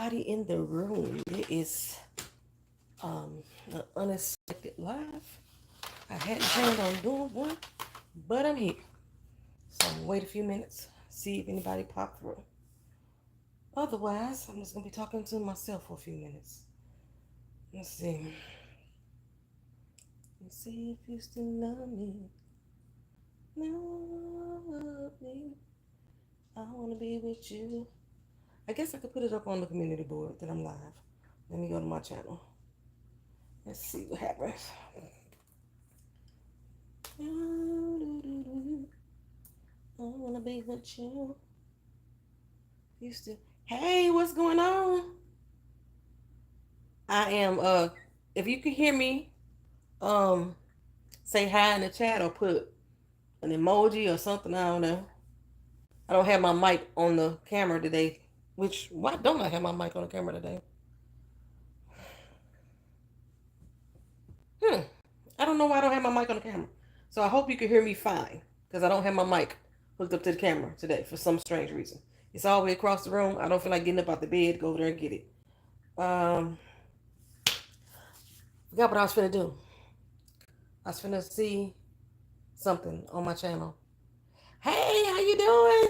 everybody in the room. It is an unexpected live. I hadn't planned on doing one, but I'm here. So I'm gonna wait a few minutes, see if anybody popped through. Otherwise, I'm just gonna be talking to myself for a few minutes. Let's see. Let's see if you still love me. Love me. I wanna be with you. I guess I could put it up on the community board that I'm live. Let me go to my channel. Let's see what happens. I wanna be with you. Hey, what's going on? I am if you can hear me, say hi in the chat or put an emoji or something, I don't know. I don't have my mic on the camera today. Why don't I have my mic on the camera today? I don't know why I don't have my mic on the camera. So I hope you can hear me fine, because I don't have my mic hooked up to the camera today for some strange reason. It's all the way across the room. I don't feel like getting up out the bed, go over there and get it. Forgot what I was finna do. I was finna see something on my channel. Hey, how you doing?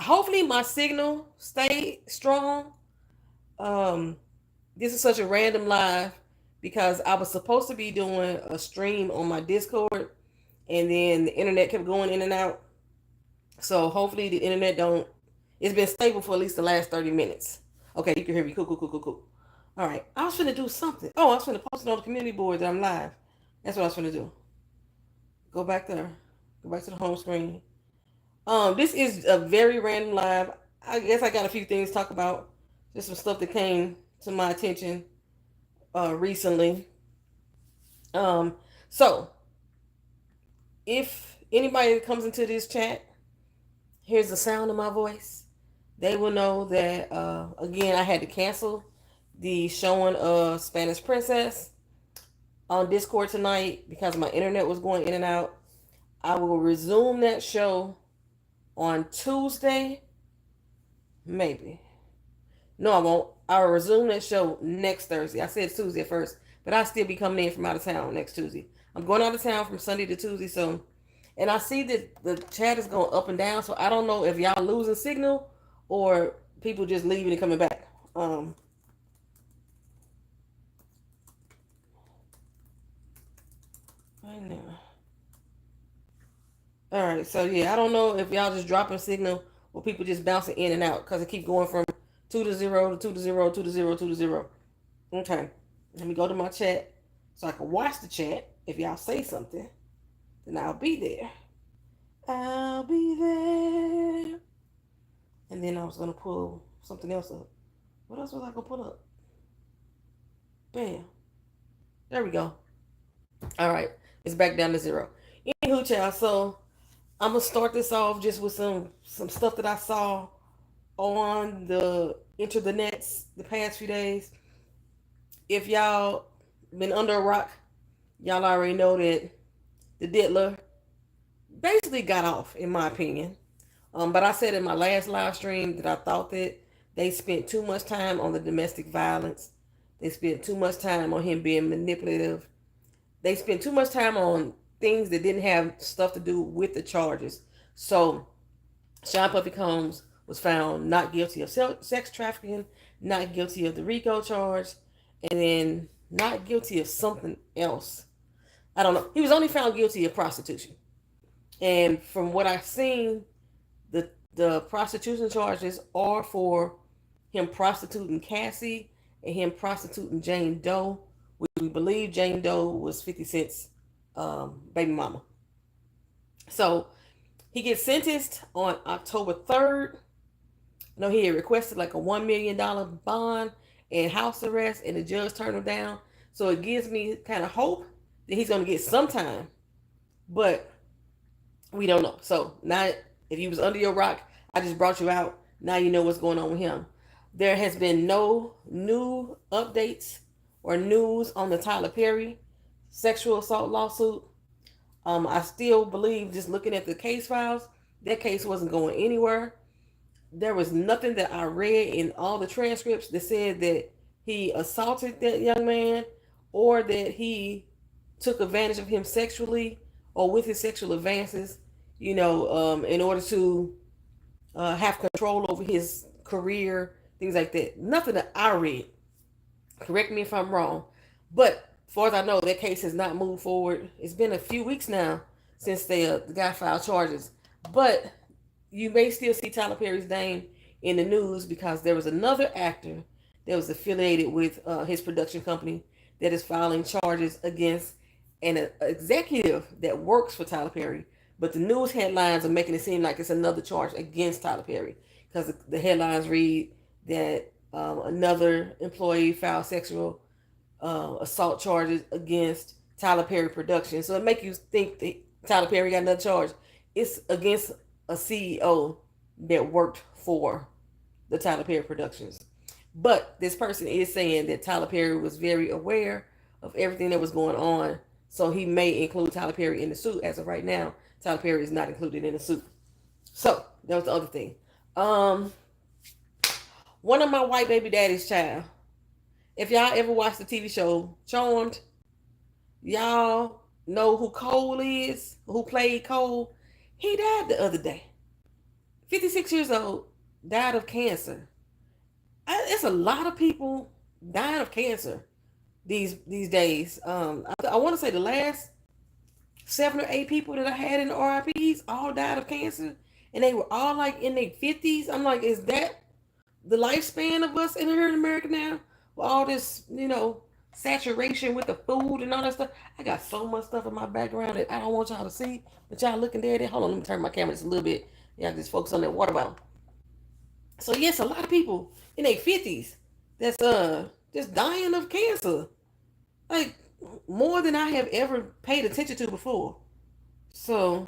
Hopefully my signal stay strong. This is such a random live because I was supposed to be doing a stream on my Discord, and then the internet kept going in and out. So hopefully the internet it's been stable for at least the last 30 minutes. Okay, you can hear me. Cool. All right, I was finna do something. Oh, I was finna post it on the community board that I'm live. That's what I was finna do. Go back there. Go back to the home screen. This is a very random live. I guess I got a few things to talk about. Just some stuff that came to my attention recently. So if anybody that comes into this chat hears the sound of my voice, they will know that again I had to cancel the showing of Spanish Princess on Discord tonight because my internet was going in and out. I will resume that show on Tuesday. Maybe. No, I won't. I'll resume that show next Thursday. I said Tuesday at first, but I'll still be coming in from out of town next Tuesday. I'm going out of town from Sunday to Tuesday, so, and I see that the chat is going up and down, so I don't know if y'all losing signal or people just leaving and coming back. Right now. All right, so yeah, I don't know if y'all just dropping signal or people just bouncing in and out because it keep going from 2 to 0 to 2 to 0, 2 to 0, 2 to 0. Okay, let me go to my chat so I can watch the chat. If y'all say something, then I'll be there. I'll be there. And then I was going to pull something else up. What else was I going to pull up? Bam. There we go. All right, it's back down to 0. Anywho, child, so I'm going to start this off just with some stuff that I saw on the internets the past few days. If y'all been under a rock, y'all already know that the diddler basically got off, in my opinion. But I said in my last live stream that I thought that they spent too much time on the domestic violence. They spent too much time on him being manipulative. They spent too much time on things that didn't have stuff to do with the charges. So Sean Puffy Combs was found not guilty of sex trafficking, not guilty of the RICO charge, and then not guilty of something else. I don't know. He was only found guilty of prostitution. And from what I've seen, the prostitution charges are for him prostituting Cassie and him prostituting Jane Doe, which we believe Jane Doe was 50 Cent's baby mama. So he gets sentenced on October 3rd. No, he had requested like a $1 million bond and house arrest, and the judge turned him down. So it gives me kind of hope that he's going to get some time, but we don't know. So now, if you was under your rock, I just brought you out. Now you know what's going on with him. There has been no new updates or news on the Tyler Perry sexual assault lawsuit. I still believe, just looking at the case files, that case wasn't going anywhere. there was nothing that I read in all the transcripts that said that he assaulted that young man or that he took advantage of him sexually or with his sexual advances, in order to have control over his career, things like that. Nothing that I read. Correct me if I'm wrong. But as far as I know, that case has not moved forward. It's been a few weeks now since the guy filed charges. But you may still see Tyler Perry's name in the news because there was another actor that was affiliated with his production company that is filing charges against an executive that works for Tyler Perry. But the news headlines are making it seem like it's another charge against Tyler Perry because the headlines read that another employee filed sexual assault charges against Tyler Perry Productions. So it make you think that Tyler Perry got another charge. It's against a CEO that worked for the Tyler Perry Productions. But this person is saying that Tyler Perry was very aware of everything that was going on, so he may include Tyler Perry in the suit. As of right now, Tyler Perry is not included in the suit. So that was the other thing. One of my white baby daddy's child. If y'all ever watched the TV show Charmed, y'all know who Cole is, who played Cole. He died the other day. 56 years old, died of cancer. It's a lot of people dying of cancer these days. I want to say the last 7 or 8 people that I had in the RIPs all died of cancer, and they were all like in their 50s. I'm like, is that the lifespan of us in here in America now? With all this, saturation with the food and all that stuff. I got so much stuff in my background that I don't want y'all to see, but y'all looking there at it. Hold on, let me turn my camera just a little bit. Y'all just focus on that water bottle. So yes, a lot of people in their 50s that's just dying of cancer. Like more than I have ever paid attention to before. So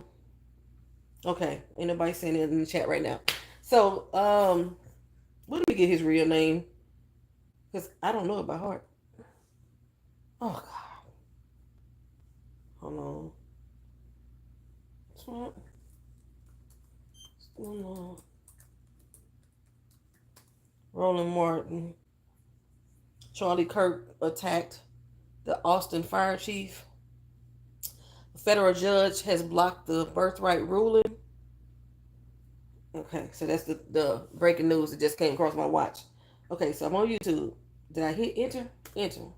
okay, ain't nobody saying it in the chat right now. So let me get his real name. Because I don't know it by heart. Oh God. Hold on. What's going on? Roland Martin. Charlie Kirk attacked the Austin fire chief. A federal judge has blocked the Birthright ruling. Okay, so that's the breaking news that just came across my watch. Okay, so I'm on YouTube. Did I hit enter? Enter.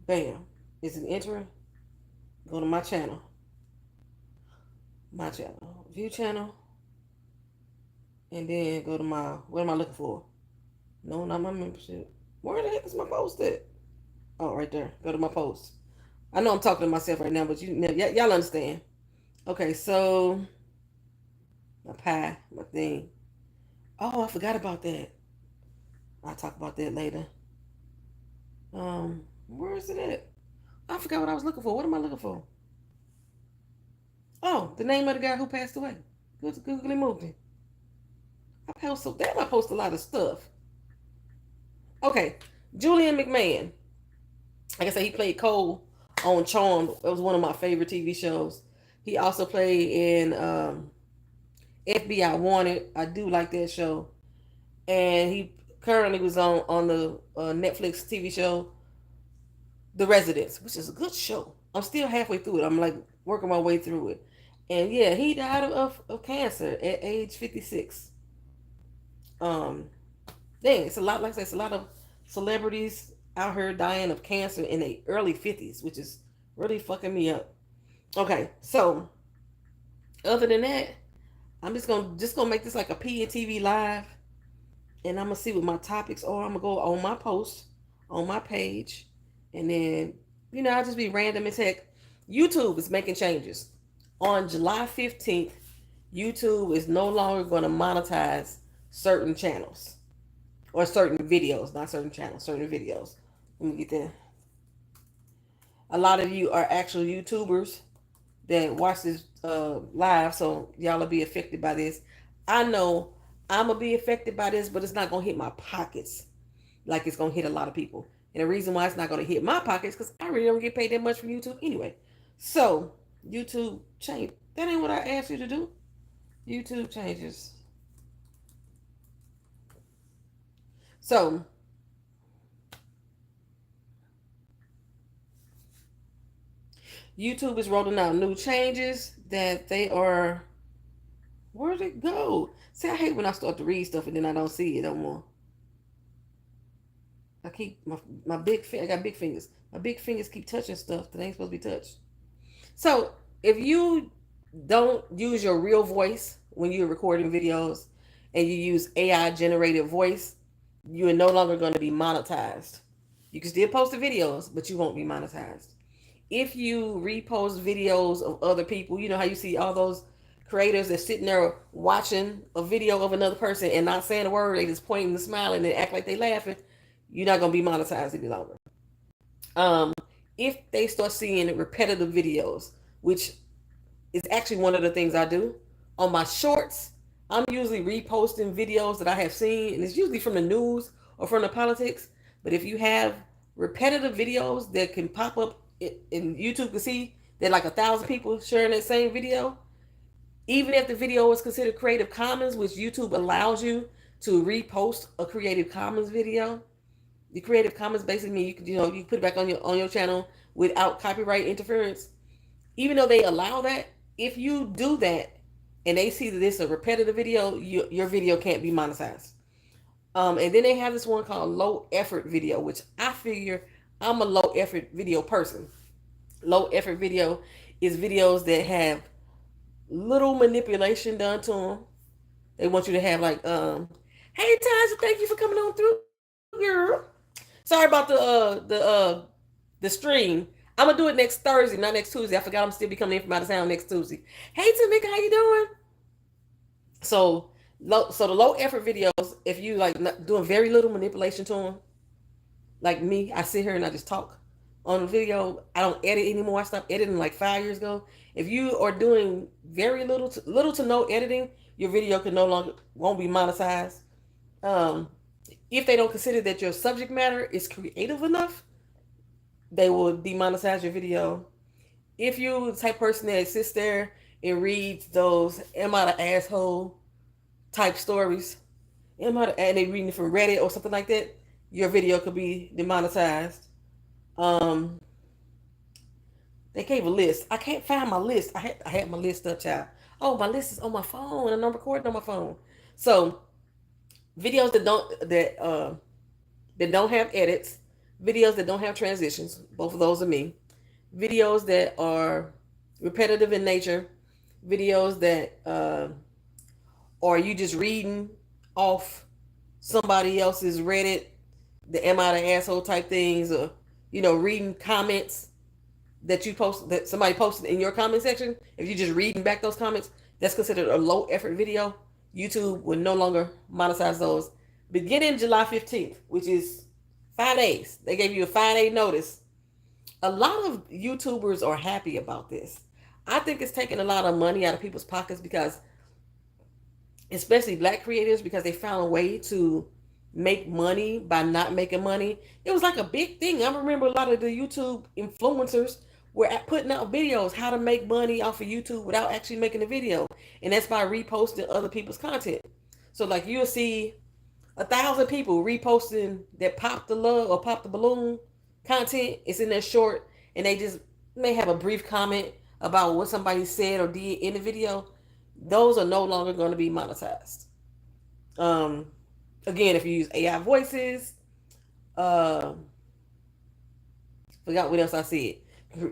Bam. Is it entering? Go to my channel. My channel. View channel. And then go to what am I looking for? No, not my membership. Where the heck is my post at? Oh, right there. Go to my post. I know I'm talking to myself right now, but y'all understand. Okay, so my thing. Oh, I forgot about that. I'll talk about that later. Where is it at? I forgot what I was looking for. What am I looking for? Oh, the name of the guy who passed away. Googly movie. I post a lot of stuff. Okay, Julian McMahon. Like I said, he played Cole on Charmed. It was one of my favorite TV shows. He also played in FBI Wanted. I do like that show. And he currently was on the Netflix TV show The Residents, which is a good show. I'm still halfway through it. I'm like working my way through it. And yeah, he died of cancer at age 56. It's a lot, like I said, it's a lot of celebrities out here dying of cancer in their early 50s, which is really fucking me up. Okay, so other than that, I'm just gonna make this like a PNTV live, and I'm gonna see what my topics are. I'm gonna go on my post on my page, and then I'll just be random as heck. YouTube is making changes. On July 15th, YouTube is no longer going to monetize certain channels or certain videos, not certain channels, certain videos. Let me get that. A lot of you are actual YouTubers that watch this live, so y'all will be affected by this. I know I'm going to be affected by this, but it's not going to hit my pockets like it's going to hit a lot of people. And the reason why it's not going to hit my pockets because I really don't get paid that much from YouTube anyway. So, YouTube change. That ain't what I asked you to do. YouTube changes. So YouTube is rolling out new changes that they are. Where'd it go? See, I hate when I start to read stuff and then I don't see it no more. I keep my I got big fingers. My big fingers keep touching stuff that ain't supposed to be touched. So if you don't use your real voice when you're recording videos and you use AI generated voice, you are no longer going to be monetized. You can still post the videos, but you won't be monetized. If you repost videos of other people, you know how you see all those creators that sitting there watching a video of another person and not saying a word, they just pointing and smiling and act like they laughing, you're not gonna be monetized any longer. Um, if they start seeing repetitive videos, which is actually one of the things I do on my shorts, I'm usually reposting videos that I have seen, and it's usually from the news or from the politics. But if you have repetitive videos that can pop up and YouTube can see that like 1,000 people sharing that same video, even if the video is considered Creative Commons, which YouTube allows you to repost a Creative Commons video. The Creative Commons basically means you put it back on your channel without copyright interference. Even though they allow that, if you do that and they see that it's a repetitive video, your video can't be monetized. And then they have this one called low effort video, which I figure I'm a low effort video person. Low effort video is videos that have little manipulation done to them. They want you to have like, hey Tasha, thank you for coming on through, girl. Sorry about the stream. I'm gonna do it next Thursday, not next Tuesday. I forgot I'm still be coming in from out of town next Tuesday. Hey Tamika, how you doing? So the low effort videos, if you like doing very little manipulation to them, like me, I sit here and I just talk on the video. I don't edit anymore. I stopped editing like 5 years ago. If you are doing very little to no editing, your video can no longer won't be monetized. If they don't consider that your subject matter is creative enough, they will demonetize your video. If you the type person that sits there and reads those "Am I the asshole" type stories, and they reading it from Reddit or something like that, your video could be demonetized. Um, they gave a list. I can't find my list. I had my list up, child. Oh, my list is on my phone, and I'm recording on my phone. So videos that don't have edits, videos that don't have transitions. Both of those are me. Videos that are repetitive in nature. Videos that are you just reading off somebody else's Reddit, the "Am I the asshole" type things, or reading comments that you post that somebody posted in your comment section. If you're just reading back those comments, that's considered a low effort video. YouTube will no longer monetize those beginning July 15th, which is 5 days. They gave you a 5-day notice. A lot of YouTubers are happy about this. I think it's taking a lot of money out of people's pockets because, especially black creators, because they found a way to make money by not making money. It was like a big thing. I remember a lot of the YouTube influencers were putting out videos how to make money off of YouTube without actually making a video, and that's by reposting other people's content. So like you'll see 1,000 people reposting that pop the love or pop the balloon content. It's in their short, and they just may have a brief comment about what somebody said or did in the video. Those are no longer going to be monetized. Again, if you use AI voices, forgot what else I said.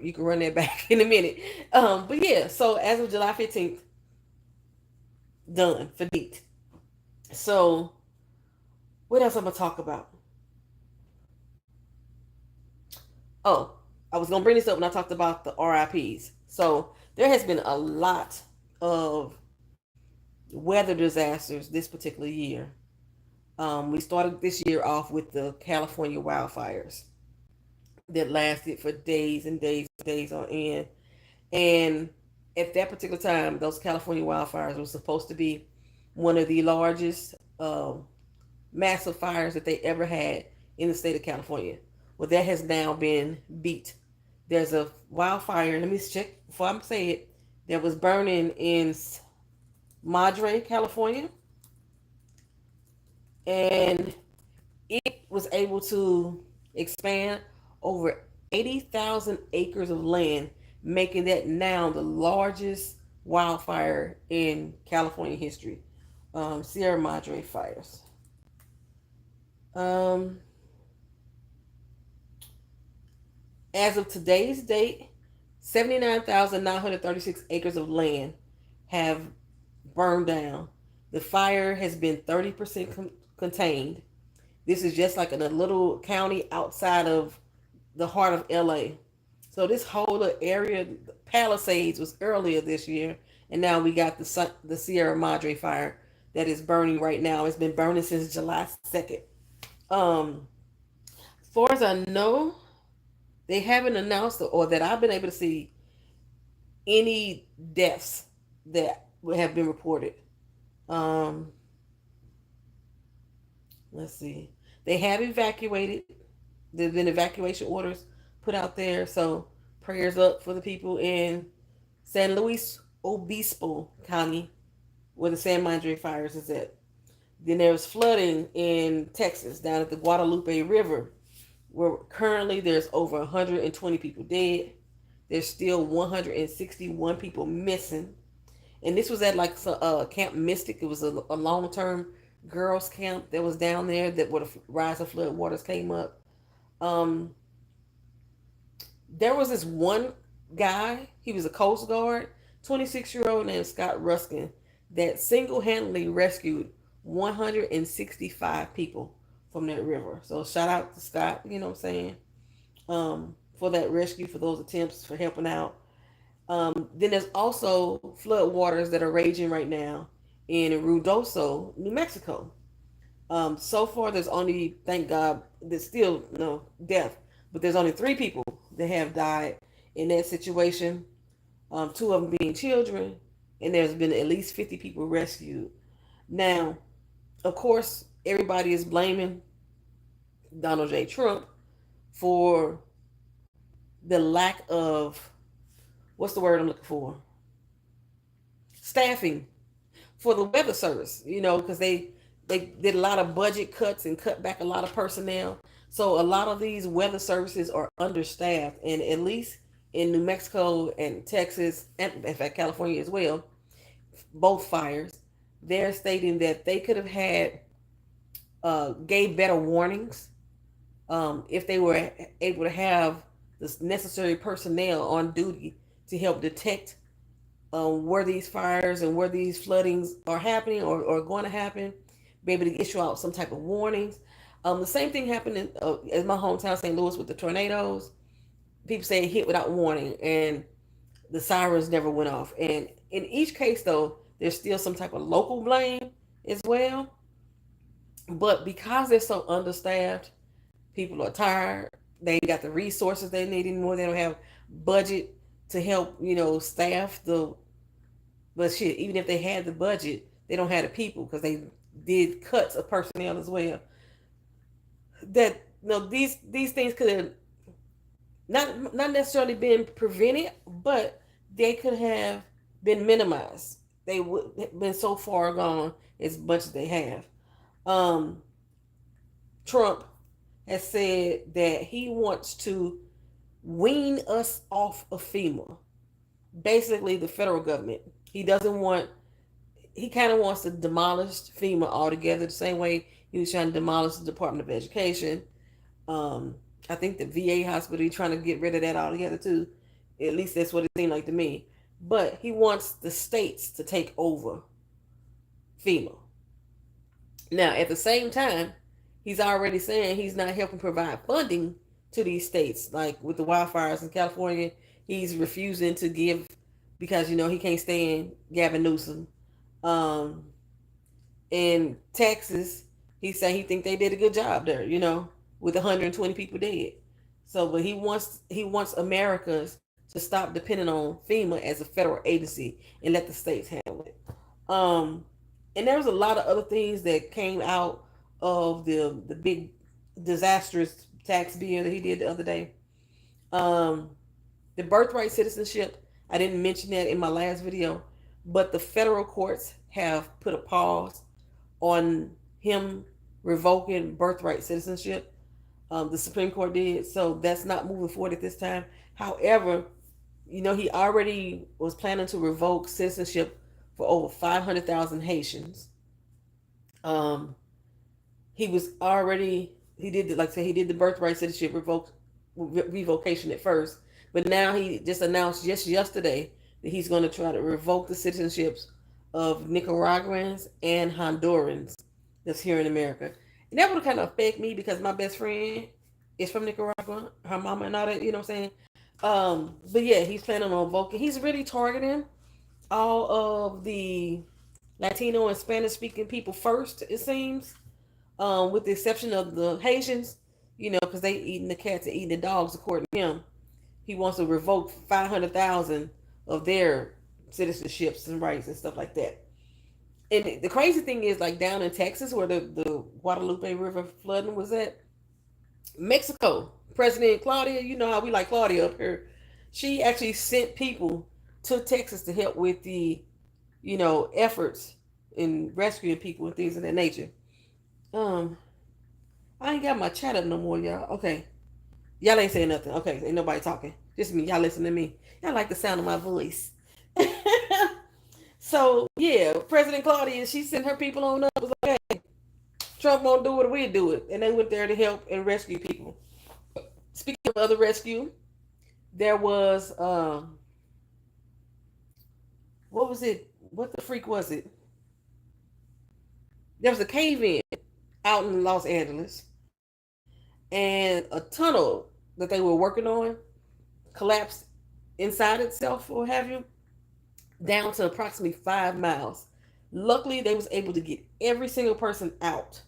You can run that back in a minute. But yeah, so as of July 15th, done for neat. So what else I'm gonna talk about? Oh, I was gonna bring this up when I talked about the RIPs. So there has been a lot of weather disasters this particular year. We started this year off with the California wildfires that lasted for days and days and days on end. And at that particular time, those California wildfires were supposed to be one of the largest massive fires that they ever had in the state of California. Well, that has now been beat. There's a wildfire, let me check before I say it, that was burning in Madre, California. And was able to expand over 80,000 acres of land, making that now the largest wildfire in California history. Sierra Madre fires. Um, as of today's date, 79,936 acres of land have burned down. The fire has been 30% contained. This is just like in a little county outside of the heart of LA. So this whole area, Palisades, was earlier this year, and now we got the Sierra Madre fire that is burning right now. It's been burning since July 2nd. As far as I know, they haven't announced or that I've been able to see any deaths that have been reported. Um, let's see. They have evacuated. There's been evacuation orders put out there. So prayers up for the people in San Luis Obispo County, where the San Madre fires is at. Then there's flooding in Texas down at the Guadalupe River, where currently there's over 120 people dead. There's still 161 people missing. And this was at like Camp Mystic. It was a long-term girls camp that was down there that where the rise of flood waters came up. Um, there was this one guy, he was a Coast Guard, 26-year-old named Scott Ruskin, that single-handedly rescued 165 people from that river. So shout out to Scott, you know what I'm saying, for that rescue, for those attempts, for helping out. Then there's also flood waters that are raging right now in Ruidoso, New Mexico. So far, there's only, thank God, there's still no death, but there's only 3 people that have died in that situation. 2 of them being children, and there's been at least 50 people rescued. Now, of course, everybody is blaming Donald J. Trump for the lack of, what's the word I'm looking for? Staffing for the weather service, because they did a lot of budget cuts and cut back a lot of personnel. So a lot of these weather services are understaffed, and at least in New Mexico and Texas, and in fact California as well, both fires, they're stating that they could have had gave better warnings if they were able to have the necessary personnel on duty to help detect where these fires and where these floodings are happening or going to happen, be able to issue out some type of warnings. The same thing happened in my hometown, St. Louis, with the tornadoes. People say it hit without warning, and the sirens never went off. And in each case, though, there's still some type of local blame as well. But because they're so understaffed, people are tired. They ain't got the resources they need anymore. They don't have budget to help, staff the. But shit, even if they had the budget, they don't have the people because they did cuts of personnel as well. That these things could have not necessarily been prevented, but they could have been minimized. They would have been so far gone as much as they have. Trump has said that he wants to wean us off of FEMA, basically the federal government. He kind of wants to demolish FEMA altogether, the same way he was trying to demolish the Department of Education. I think the VA hospital, he's trying to get rid of that altogether too. At least that's what it seemed like to me. But he wants the states to take over FEMA. Now, at the same time, he's already saying he's not helping provide funding to these states. Like with the wildfires in California, he's refusing to give because, he can't stand Gavin Newsom. In Texas, he's saying he think they did a good job there, with 120 people dead. So, but he wants Americans to stop depending on FEMA as a federal agency and let the states handle it. And there was a lot of other things that came out of the big disastrous tax bill that he did the other day. The birthright citizenship, I didn't mention that in my last video, but the federal courts have put a pause on him revoking birthright citizenship. The Supreme Court did, so that's not moving forward at this time. However, he already was planning to revoke citizenship for over 500,000 Haitians. Um, he did like I said, he did the birthright citizenship revocation at first, but now he just announced just yesterday that he's going to try to revoke the citizenships of Nicaraguans and Hondurans that's here in America. And that would kind of affect me because my best friend is from Nicaragua, her mama and all that, you know what I'm saying? But yeah, he's planning on revoking. He's really targeting all of the Latino and Spanish speaking people first, it seems, with the exception of the Haitians, because they eating the cats and eating the dogs, according to him. He wants to revoke 500,000 of their citizenships and rights and stuff like that. And the crazy thing is, like down in Texas, where the Guadalupe River flooding was at, Mexico, President Claudia, you know how we like Claudia up here, she actually sent people to Texas to help with the, efforts in rescuing people and things of that nature. Um, I ain't got my chat up no more, y'all. Okay. Y'all ain't saying nothing. Okay, ain't nobody talking. Just me. Y'all listen to me. Y'all like the sound of my voice. So, yeah, President Claudia, she sent her people on up. It was like, hey, Trump won't do it, we do it. And they went there to help and rescue people. Speaking of other rescue, there was, what was it? What the freak was it? There was a cave-in out in Los Angeles, and a tunnel that they were working on collapsed inside itself, or have you, down to approximately 5 miles. Luckily, they was able to get every single person out,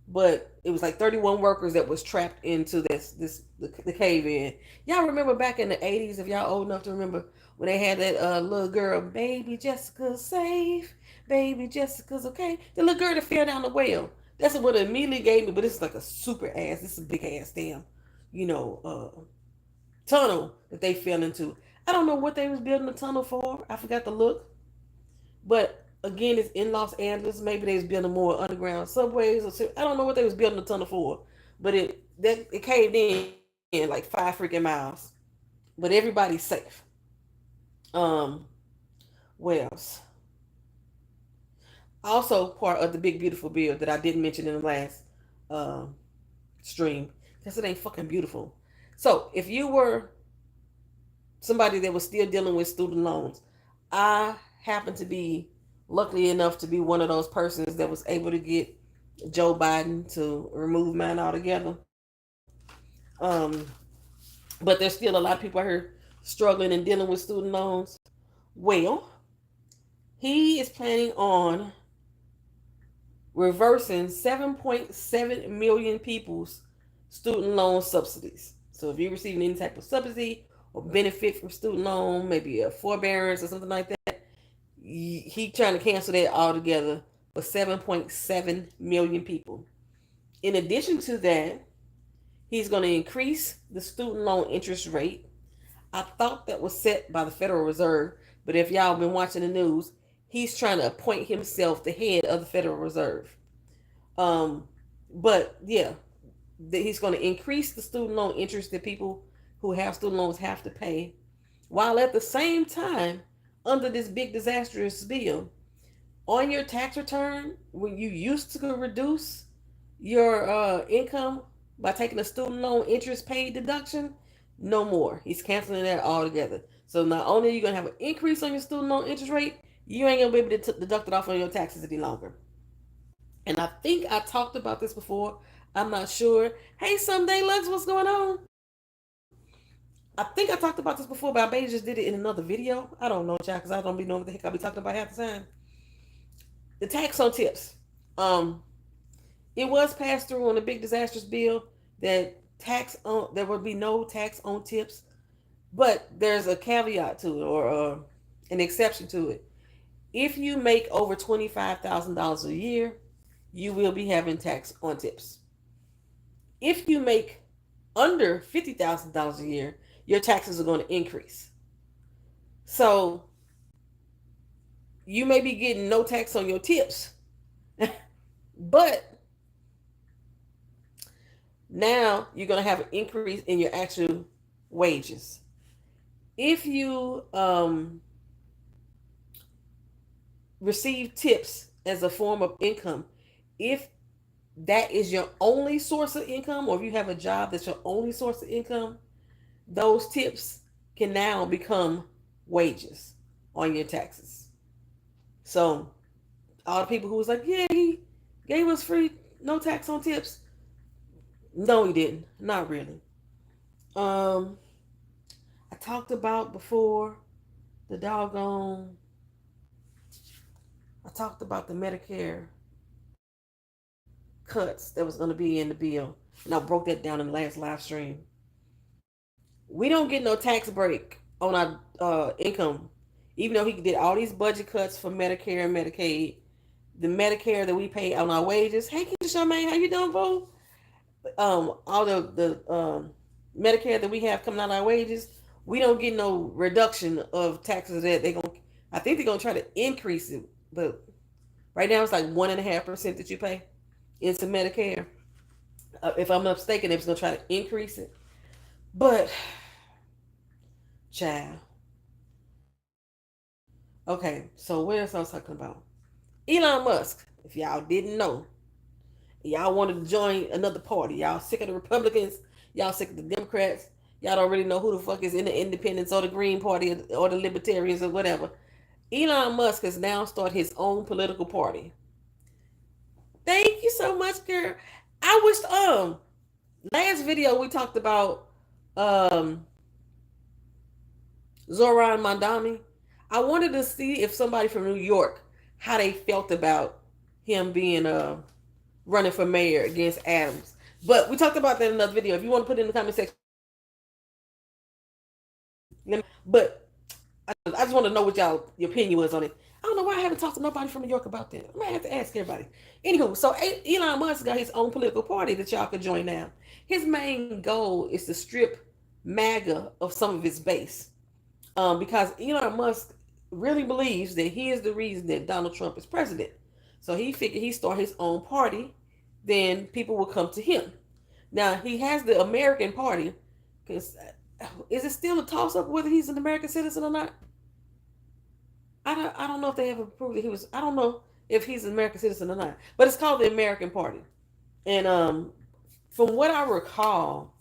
but it was like 31 workers that was trapped into the cave in. Y'all remember back in the 80s, if y'all old enough to remember, when they had that little girl, baby Jessica's safe, baby Jessica's okay. The little girl that fell down the well. That's what it immediately gave me, but it's like a super ass, this is a big ass damn, you know, tunnel that they fell into. I don't know what they was building the tunnel for. I forgot to look. But again, it's in Los Angeles. Maybe they was building more underground subways, or I don't know what they was building the tunnel for. But it caved in like 5 freaking miles. But everybody's safe. Um, what else? Also, part of the big beautiful bill that I didn't mention in the last um, stream, because it ain't fucking beautiful. So, if you were somebody that was still dealing with student loans, I happen to be lucky enough to be one of those persons that was able to get Joe Biden to remove mine altogether. Um, but there's still a lot of people out here struggling and dealing with student loans. Well, he is planning on reversing 7.7 million people's student loan subsidies. So if you're receiving any type of subsidy or benefit from student loan, maybe a forbearance or something like that, he trying to cancel that altogether for 7.7 million people. In addition to that, he's going to increase the student loan interest rate. I thought that was set by the Federal Reserve, but if y'all been watching the news, he's trying to appoint himself the head of the Federal Reserve. Um, but yeah, he's going to increase the student loan interest that people who have student loans have to pay, while at the same time, under this big disastrous bill, on your tax return, when you used to reduce your income by taking a student loan interest paid deduction, no more. He's canceling that altogether. So not only are you going to have an increase on your student loan interest rate, you ain't going to be able to deduct it off on your taxes any longer. And I think I talked about this before. I'm not sure. Hey, Someday Lux, what's going on? I think I talked about this before, but I may just did it in another video. I don't know, y'all, because I don't be knowing what the heck I be talking about half the time. The tax on tips. Um, it was passed through on a big disastrous bill that there would be no tax on tips, but there's a caveat to it, or an exception to it. If you make over $25,000 a year, you will be having tax on tips. If you make under $50,000 a year, your taxes are going to increase. So you may be getting no tax on your tips, but Now you're going to have an increase in your actual wages. If you receive tips as a form of income, if that is your only source of income, or if you have a job that's your only source of income, those tips can now become wages on your taxes. So all the people who was like, yeah, he gave us free, no tax on tips. No, he didn't. Not really. Um, I talked about before the doggone. I talked about the Medicare cuts that was going to be in the bill, and I broke that down in the last live stream. We don't get no tax break on our income, even though he did all these budget cuts for Medicare and Medicaid. The Medicare that we pay on our wages. Hey, Keisha Charmaine, how you doing, boo? All the Medicare that we have coming out of our wages, we don't get no reduction of taxes. That they gonna, I think they're gonna try to increase it, but right now it's like 1.5% that you pay into Medicare. If I'm not mistaken, they're gonna try to increase it, but child. Okay, so what else I was talking about? Elon Musk. If y'all didn't know, y'all wanted to join another party. Y'all sick of the Republicans. Y'all sick of the Democrats. Y'all don't really know who the fuck is in the Independents or the Green Party or the Libertarians or whatever. Elon Musk has now started his own political party. Thank you so much, girl. I wish last video we talked about um Zoran Mandami. I wanted to see if somebody from New York how they felt about him being running for mayor against Adams. But we talked about that in another video. If you want to put it in the comment section, but I just want to know what your opinion was on it. I don't know why I haven't talked to nobody from New York about that. I might have to ask everybody. Anywho, so Elon Musk got his own political party that y'all can join now. His main goal is to strip MAGA of some of its base, because Elon Musk really believes that he is the reason that Donald Trump is president. So he figured he start his own party, then people will come to him. Now he has the American Party, because is it still a toss up whether he's an American citizen or not? I don't know if they ever proved that he was. I don't know if he's an American citizen or not. But it's called the American Party, and from what I recall,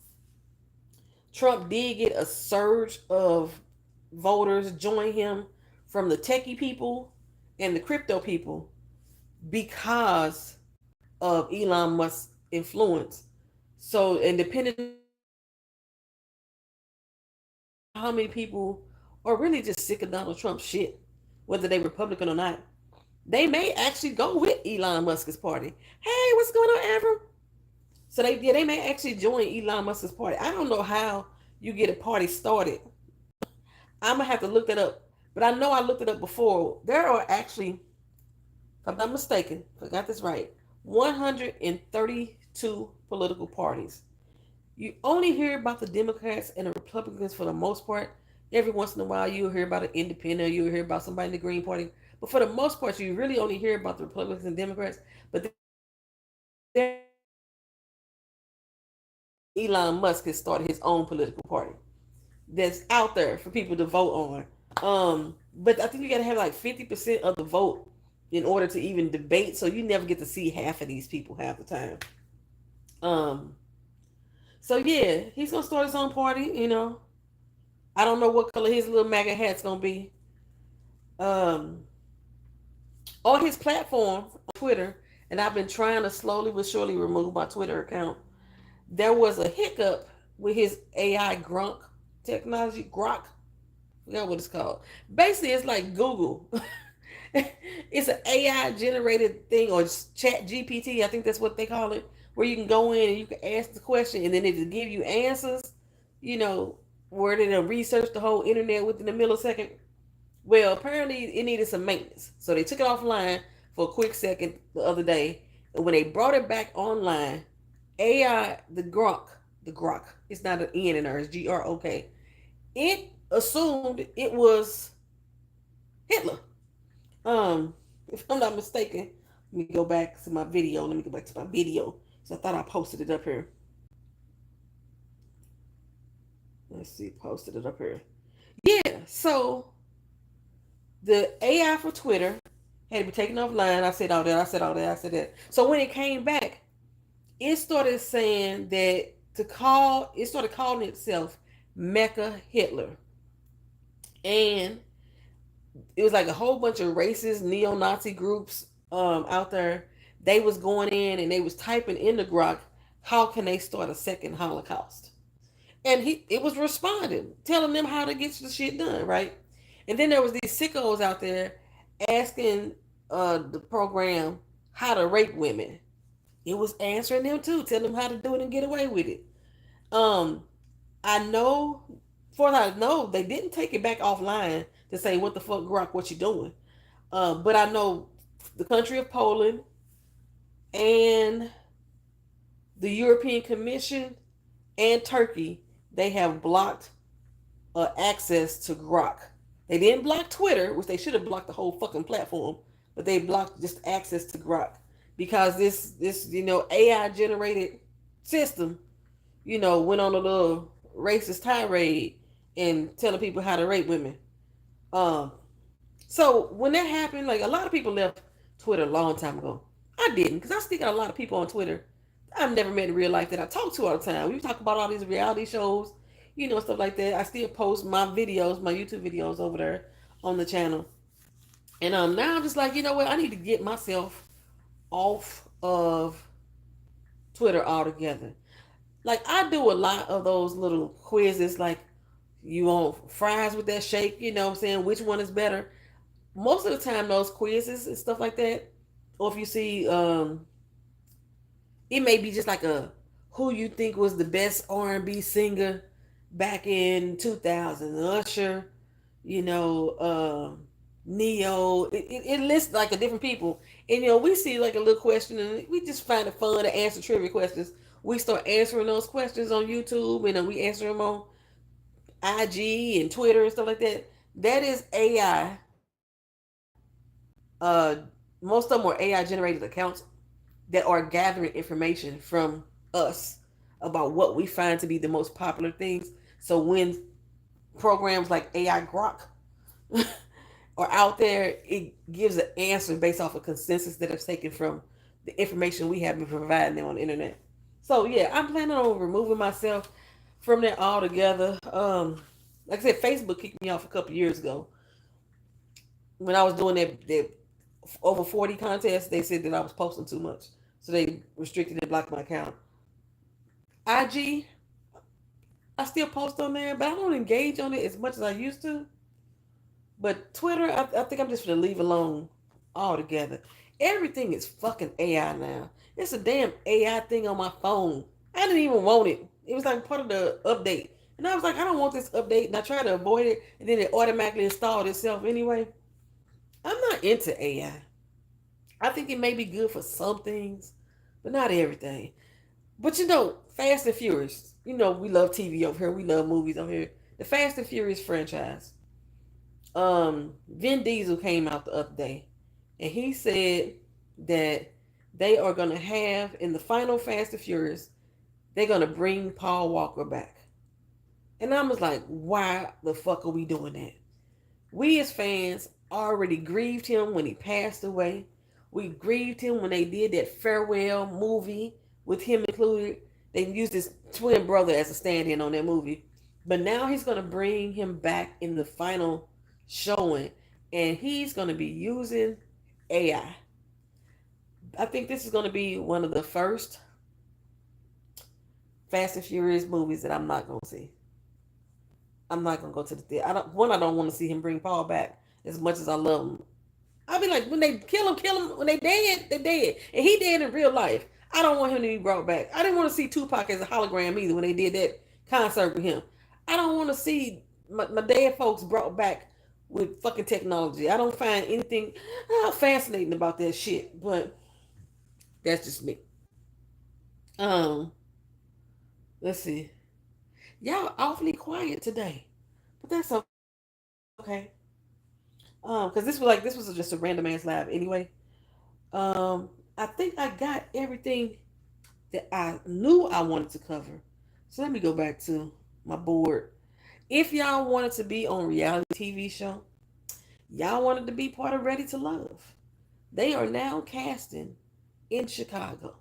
Trump did get a surge of voters join him from the techie people and the crypto people because of Elon Musk's influence. So, and depending on how many people are really just sick of Donald Trump's shit, whether they Republican or not, they may actually go with Elon Musk's party. Hey, what's going on, Avram? So they may actually join Elon Musk's party. I don't know how you get a party started. I'm gonna have to look that up. But I know I looked it up before. There are actually, if I'm not mistaken, if I got this right, 132 political parties. You only hear about the Democrats and the Republicans for the most part. Every once in a while, you'll hear about an independent, you'll hear about somebody in the Green Party. But for the most part, you really only hear about the Republicans and Democrats. But Elon Musk has started his own political party that's out there for people to vote on. But I think you got to have like 50% of the vote in order to even debate. So you never get to see half of these people half the time. So yeah, he's gonna start his own party. I don't know what color his little MAGA hat's gonna be. On his platform on Twitter, and I've been trying to slowly but surely remove my Twitter account. There was a hiccup with his AI Grok technology. Grok, I forgot what it's called. Basically, it's like Google. It's an AI generated thing, or Chat GPT. I think that's what they call it, where you can go in and you can ask the question, and then it'll give you answers. You know, where it'll research the whole internet within a millisecond. Well, apparently it needed some maintenance, so they took it offline for a quick second the other day, and when they brought it back online, AI, the Grok, it's not an N in there, it's Grok. It assumed it was Hitler. If I'm not mistaken, let me go back to my video. Let me go back to my video. So I thought I posted it up here. Let's see, posted it up here. Yeah, so the AI for Twitter had to be taken offline. I said all that, I said all that, I said that. So when it came back, it started saying that it started calling itself Mecca Hitler. And it was like a whole bunch of racist neo-Nazi groups out there. They was going in and they was typing in the Grok, how can they start a second Holocaust? And it was responding, telling them how to get the shit done, right? And then there was these sickos out there asking the program how to rape women. It was answering them too, telling them how to do it and get away with it. Um, I know, for I know, they didn't take it back offline to say, what the fuck, Grok, what you doing? But I know the country of Poland and the European Commission and Turkey, they have blocked access to Grok. They didn't block Twitter, which they should have blocked the whole fucking platform, but they blocked just access to Grok because this AI generated system went on a little racist tirade and telling people how to rape women. Um, so when that happened, like a lot of people left Twitter a long time ago. I didn't, because I still got a lot of people on Twitter I've never met in real life that I talk to all the time. We talk about all these reality shows, stuff like that. I still post my videos, my YouTube videos over there on the channel. And now I'm just like, you know what? I need to get myself off of Twitter altogether. Like I do a lot of those little quizzes, like you want fries with that shake, what I'm saying, which one is better. Most of the time those quizzes and stuff like that, or if you see it may be just like a who you think was the best R&B singer back in 2000, Usher, Neo. It lists like a different people, and we see like a little question, and we just find it fun to answer trivia questions. We start answering those questions on YouTube, and then we answer them on IG and Twitter and stuff like that. That is AI. Uh, Most of them are AI generated accounts that are gathering information from us about what we find to be the most popular things. So when programs like AI Grok are out there, it gives an answer based off of consensus that is taken from the information we have been providing them on the internet. So yeah, I'm planning on removing myself from that altogether. Like I said, Facebook kicked me off a couple years ago when I was doing that over 40 contests. They said that I was posting too much, so they restricted and blocked my account. IG, I still post on there, but I don't engage on it as much as I used to. But Twitter, I think I'm just gonna leave alone altogether. Everything is fucking AI now. It's a damn AI thing on my phone. I didn't even want it. It was like part of the update. And I was like, I don't want this update. And I tried to avoid it. And then it automatically installed itself anyway. I'm not into AI. I think it may be good for some things, but not everything. But Fast and Furious. We love TV over here. We love movies over here. The Fast and Furious franchise. Vin Diesel came out the other day, and he said that they are gonna have in the final Fast and Furious, they're gonna bring Paul Walker back. And I was like, why the fuck are we doing that? We as fans already grieved him when he passed away. We grieved him when they did that farewell movie with him included. They used his twin brother as a stand-in on that movie. But now he's going to bring him back in the final showing. And he's going to be using AI. I think this is going to be one of the first Fast and Furious movies that I'm not going to see. I'm not going to go to the theater. I don't want to see him bring Paul back as much as I love him. I'll be like, when they kill him. When they dead, they're dead. And he dead in real life. I don't want him to be brought back. I didn't want to see Tupac as a hologram either when they did that concert with him. I don't want to see my dead folks brought back with fucking technology. I don't find anything fascinating about that shit. But that's just me. Um, let's see. Y'all awfully quiet today. But that's okay. Because this was just a random ass live anyway. I think I got everything that I knew I wanted to cover. So let me go back to my board. If y'all wanted to be on reality TV show, y'all wanted to be part of Ready to Love, they are now casting in Chicago.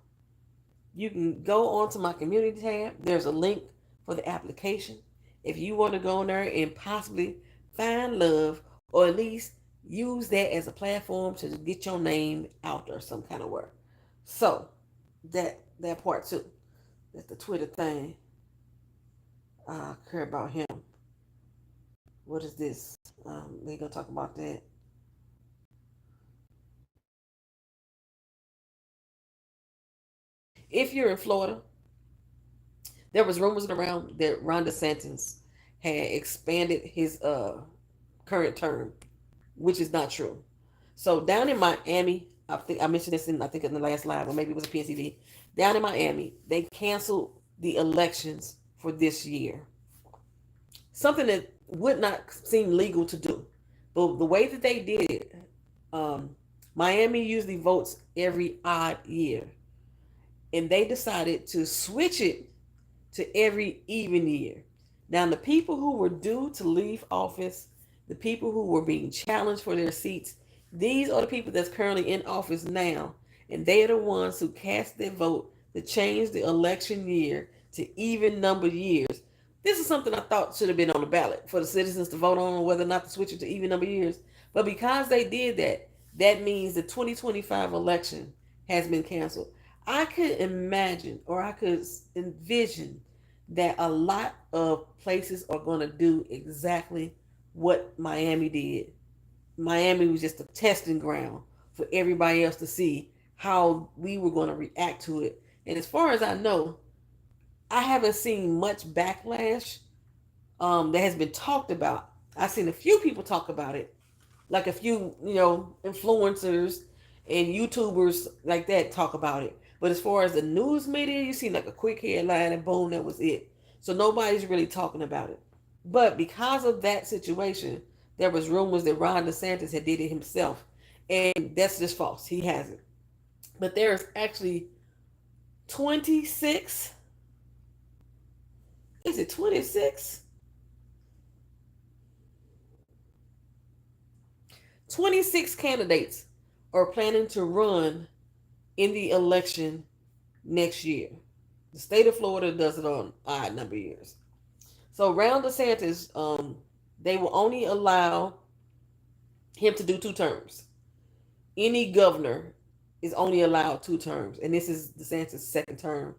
You can go onto my community tab. There's a link for the application. If you want to go in there and possibly find love, or at least use that as a platform to get your name out there some kind of work. So that part too. That's the Twitter thing. I care about him. What is this? They gonna talk about that. If you're in Florida, there was rumors around that Ron DeSantis had expanded his current term, which is not true. So down in Miami, I think I mentioned this in, I think in the last live, or maybe it was a PNTV. Down in Miami, they canceled the elections for this year. Something that would not seem legal to do. But the way that they did it, um, Miami usually votes every odd year, and they decided to switch it to every even year. Now, the people who were due to leave office, the people who were being challenged for their seats, these are the people that's currently in office now, and they are the ones who cast their vote to change the election year to even numbered years. This is something I thought should have been on the ballot for the citizens to vote on whether or not to switch it to even number years. But because they did that, that means the 2025 election has been canceled. I could imagine, or I could envision, that a lot of places are going to do exactly what Miami did. Miami was just a testing ground for everybody else to see how we were going to react to it. And as far as I know, I haven't seen much backlash that has been talked about. I've seen a few people talk about it, like a few, influencers and YouTubers like that talk about it. But as far as the news media, you see like a quick headline and boom, that was it. So nobody's really talking about it. But because of that situation, there was rumors that Ron DeSantis had did it himself, and that's just false. He hasn't. But there's actually 26. Is it 26? 26 candidates are planning to run in the election next year. The state of Florida does it on odd number of years. So Ron DeSantis, they will only allow him to do 2 terms. Any governor is only allowed 2 terms, and this is DeSantis' second term.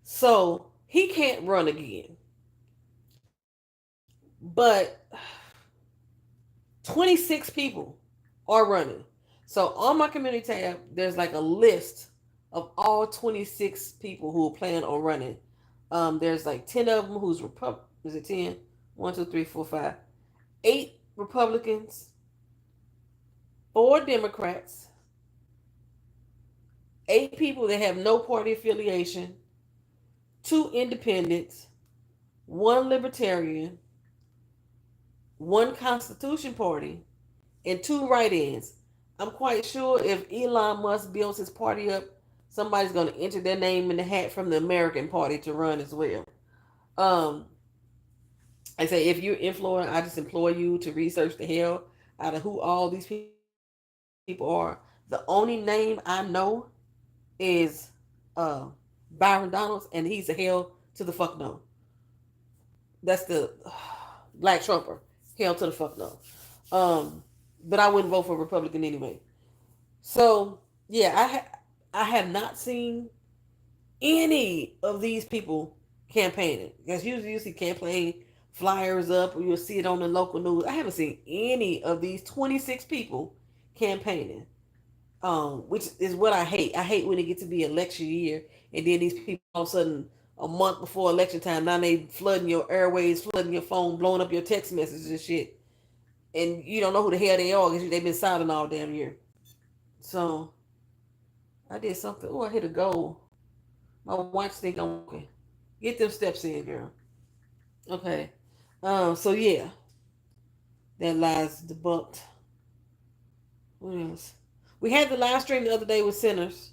So he can't run again. But 26 people are running. So on my community tab, there's like a list of all 26 people who plan on running. There's like 10 of them who's Is it 10? 1, 2, 3, 4, 5. 8 Republicans, 4 Democrats, 8 people that have no party affiliation, 2 independents, 1 libertarian, 1 Constitution Party, and 2 write-ins. I'm quite sure if Elon Musk builds his party up, somebody's going to enter their name in the hat from the American Party to run as well. I say, if you're in Florida, I just implore you to research the hell out of who all these people are. The only name I know is Byron Donalds, and he's a hell to the fuck no. That's the Black Trumper. Hell to the fuck no. But I wouldn't vote for a Republican anyway. So yeah, I have not seen any of these people campaigning. Because usually you see campaign flyers up, or you'll see it on the local news. I haven't seen any of these 26 people campaigning. Which is what I hate. I hate when it gets to be election year, and then these people all of a sudden, a month before election time, now they flooding your airways, flooding your phone, blowing up your text messages and shit, and you don't know who the hell they are because they've been silent all damn year. So I did something. Oh, I hit a goal. My watch think I'm okay. Get them steps in, girl. Okay. So yeah, that lies debunked. What else? We had the live stream the other day with sinners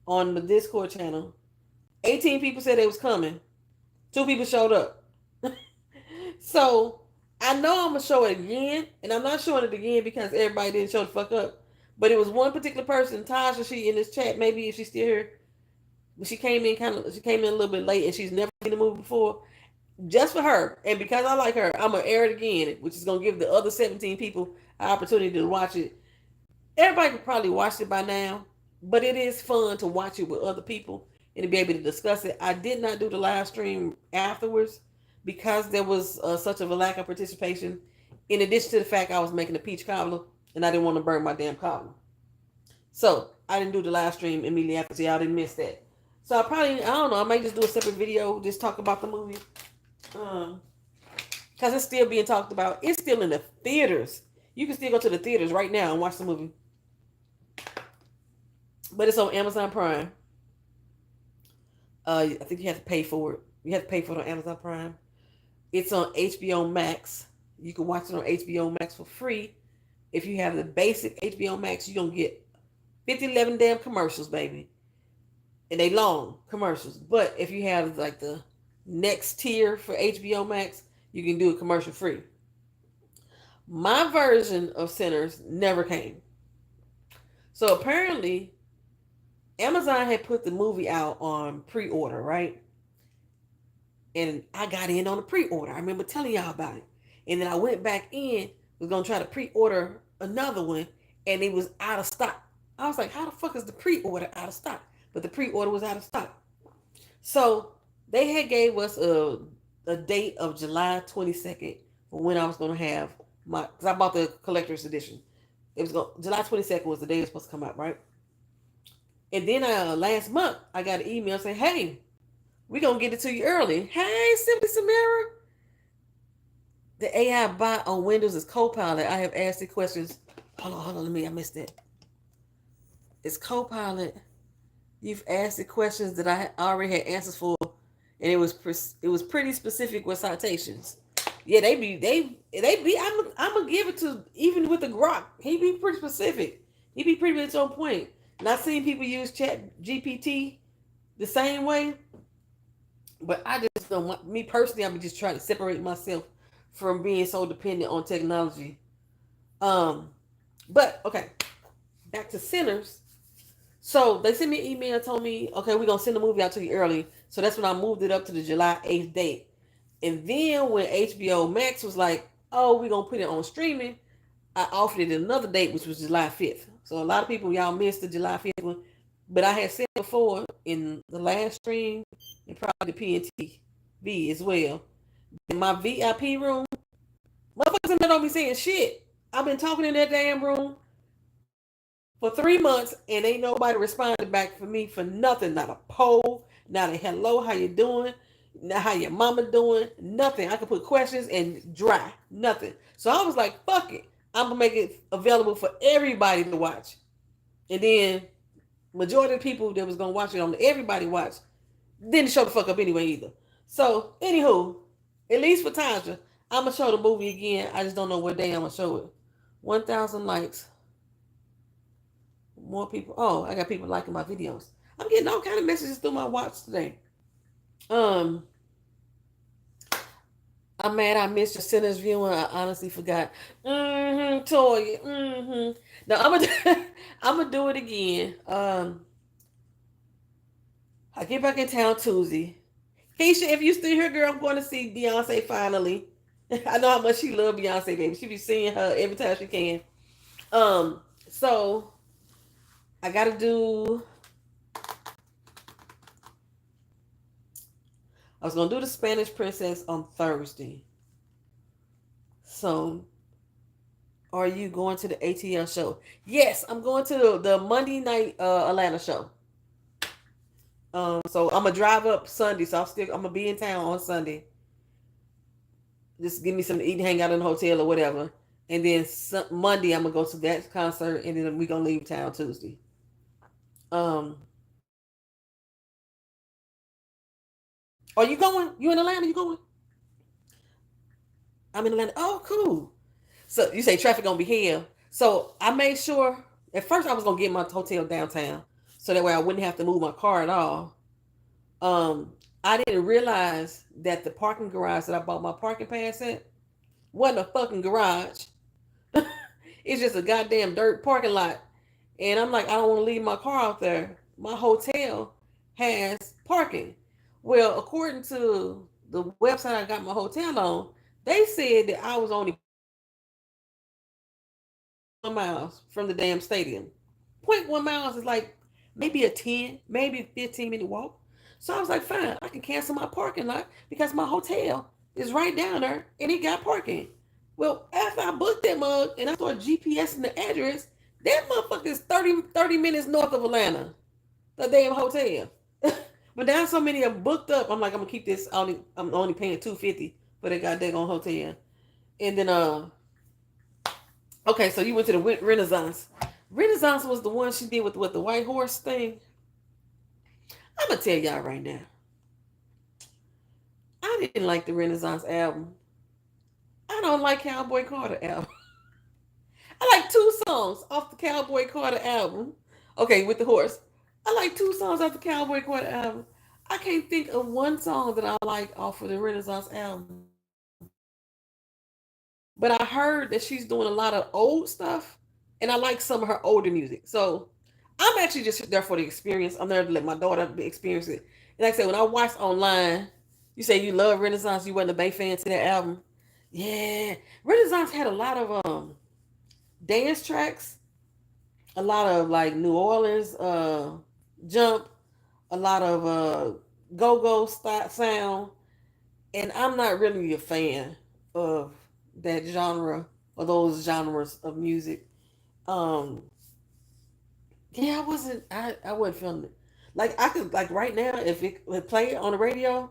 on the Discord channel. 18 people said they was coming. 2 people showed up. So I know I'm gonna show it again, and I'm not showing it again because everybody didn't show the fuck up. But it was one particular person, Tasha. She in this chat. Maybe if she's still here, but she came in She came in a little bit late, and she's never seen the movie before. Just for her, and because I like her, I'm gonna air it again, which is gonna give the other 17 people an opportunity to watch it. Everybody could probably watch it by now, but it is fun to watch it with other people and to be able to discuss it. I did not do the live stream afterwards because there was such of a lack of participation. In addition to the fact I was making a peach cobbler and I didn't want to burn my damn cobbler, so I didn't do the live stream immediately after. So y'all didn't miss that. So I don't know. I might just do a separate video, just talk about the movie, because it's still being talked about. It's still in the theaters. You can still go to the theaters right now and watch the movie. But it's on Amazon Prime. I think you have to pay for it. You have to pay for it on Amazon Prime. It's on HBO Max. You can watch it on HBO Max for free. If you have the basic HBO Max, you're going to get 11 damn commercials, baby. And they long commercials. But if you have like the next tier for HBO Max, you can do it commercial free. My version of Sinners never came. So apparently, Amazon had put the movie out on pre-order, right? And I got in on the pre-order. I remember telling y'all about it. And then I went back in, was going to try to pre-order another one, and it was out of stock. I was like, how the fuck is the pre-order out of stock? But the pre-order was out of stock. So they had gave us a date of July 22nd for when I was going to have my, because I bought the collector's edition. July 22nd was the day it was supposed to come out, right? And then last month, I got an email saying, hey, we're going to get it to you early. Hey, Simply Samara. The AI bot on Windows is Copilot. I have asked it questions. Hold on, I missed it. It's Copilot. You've asked it questions that I already had answers for, and it was pretty specific with citations. Yeah, I'm gonna give it to, even with the Grok, he be pretty specific. He be pretty much on point. And I've seen people use Chat GPT the same way, but I just don't want, me personally, I'm just trying to separate myself from being so dependent on technology. But okay, back to Sinners. So they sent me an email and told me, okay, we're gonna send the movie out to you early. So that's when I moved it up to the July 8th date. And then when HBO Max was like, oh, we're gonna put it on streaming, I offered it another date, which was July 5th. So a lot of people, y'all missed the July 5th one. But I had said before in the last stream and probably the PNTV as well, in my VIP room, motherfuckers in there don't be saying shit. I've been talking in that damn room for 3 months and ain't nobody responded back for me for nothing. Not a poll, not a hello, how you doing, not how your mama doing, nothing. I could put questions and dry, nothing. So I was like, fuck it. I'm gonna make it available for everybody to watch. And then majority of the people that was gonna watch it on the everybody watch didn't show the fuck up anyway either. So anywho, at least for Tanja, I'm gonna show the movie again. I just don't know what day I'm gonna show it. 1,000 likes. More people. Oh, I got people liking my videos. I'm getting all kind of messages through my watch today. I'm mad I missed your Sinners viewing. I honestly forgot. Toya. Now I'm gonna do it again. I get back in town Tuesday. Keisha, if you still here, girl, I'm going to see Beyonce finally. I know how much she loves Beyonce, baby. She be seeing her every time she can. So I gotta do. I was gonna do the Spanish Princess on Thursday. So, are you going to the ATL show? Yes, I'm going to the Monday night Atlanta show. So I'm gonna drive up Sunday. So I'm gonna be in town on Sunday. Just give me something to eat, hang out in the hotel or whatever. And then Monday I'm gonna go to that concert, and then we're gonna leave town Tuesday. Are you going? You in Atlanta? You going? I'm in Atlanta. Oh, cool. So you say traffic gonna be here. So I made sure, at first I was gonna get my hotel downtown, so that way I wouldn't have to move my car at all. I didn't realize that the parking garage that I bought my parking pass at wasn't a fucking garage. It's just a goddamn dirt parking lot. And I'm like, I don't want to leave my car out there. My hotel has parking. Well, according to the website I got my hotel on, they said that I was only 1 miles from the damn stadium. Point 1 miles is like maybe a 10, maybe 15-minute walk. So I was like, fine, I can cancel my parking lot because my hotel is right down there and it got parking. Well, after I booked that mug and I started GPSing the address, that motherfucker is 30 minutes north of Atlanta. The damn hotel. But now so many are booked up. I'm like, I'm gonna keep this. I'm only paying $250 for that goddamn hotel. And then okay, so you went to the Renaissance. Renaissance was the one she did with the white horse thing. I'm gonna tell y'all right now. I didn't like the Renaissance album. I don't like Cowboy Carter album. I like 2 songs off the Cowboy Carter album. Okay, with the horse. I like 2 songs off the Cowboy Carter album. I can't think of one song that I like off of the Renaissance album. But I heard that she's doing a lot of old stuff, and I like some of her older music. So I'm actually just there for the experience. I'm there to let my daughter experience it. And like I said, when I watched online, you say you love Renaissance, you wasn't a big fan to that album. Yeah, Renaissance had a lot of dance tracks, a lot of like New Orleans jump, a lot of go-go sound, and I'm not really a fan of that genre or those genres of music. Um, yeah, I wasn't feeling it. Like I could like right now if it would play on the radio,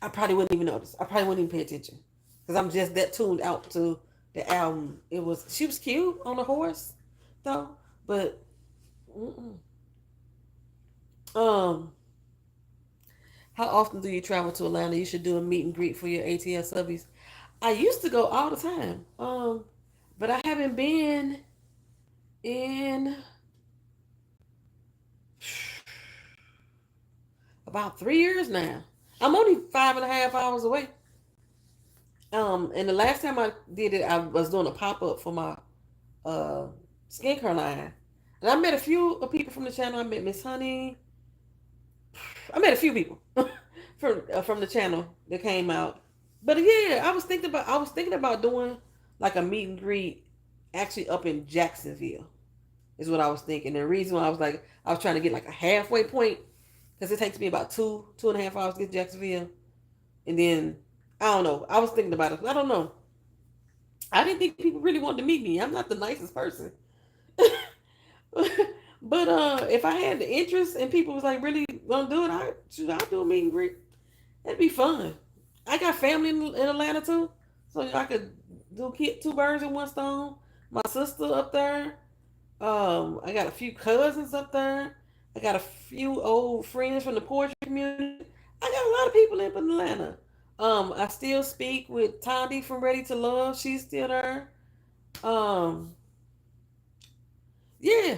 I probably wouldn't even notice. I probably wouldn't even pay attention because I'm just that tuned out to the album. She was cute on the horse though, but mm-mm. um, how often do you travel to Atlanta? You should do a meet and greet for your ATS subbies. I used to go all the time. But I haven't been in about 3 years now. I'm only 5.5 hours away. And the last time I did it, I was doing a pop up for my uh skincare line, and I met a few people from the channel. I met Miss Honey. I met a few people from the channel that came out. But yeah, I was thinking about doing like a meet and greet actually up in Jacksonville is what I was thinking. And the reason why I was trying to get like a halfway point because it takes me about 2.5 hours to get to Jacksonville, and then I don't know. I was thinking about it. I don't know. I didn't think people really wanted to meet me. I'm not the nicest person. But if I had the interest and people was like really gonna do it, I'd do a meet and greet. That'd be fun. I got family in Atlanta too, so I could do 2 birds in 1 stone. My sister up there. I got a few cousins up there. I got a few old friends from the poetry community. I got a lot of people up in Atlanta. I still speak with Tondi from Ready to Love. She's still there. Um, yeah,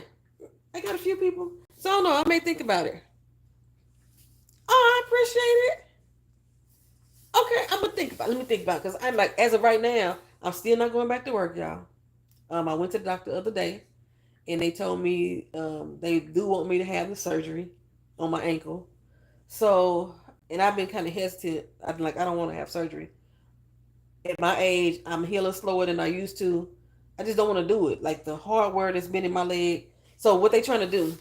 I got a few people. So I don't know. I may think about it. Oh, I appreciate it. Okay, I'm gonna think about. Let me think about because I'm like, as of right now, I'm still not going back to work, y'all. I went to the doctor the other day, and they told me they do want me to have the surgery on my ankle. So, and I've been kind of hesitant. I've been like, I don't want to have surgery at my age. I'm healing slower than I used to. I just don't want to do it. Like the hardware that's been in my leg. So what they trying to do?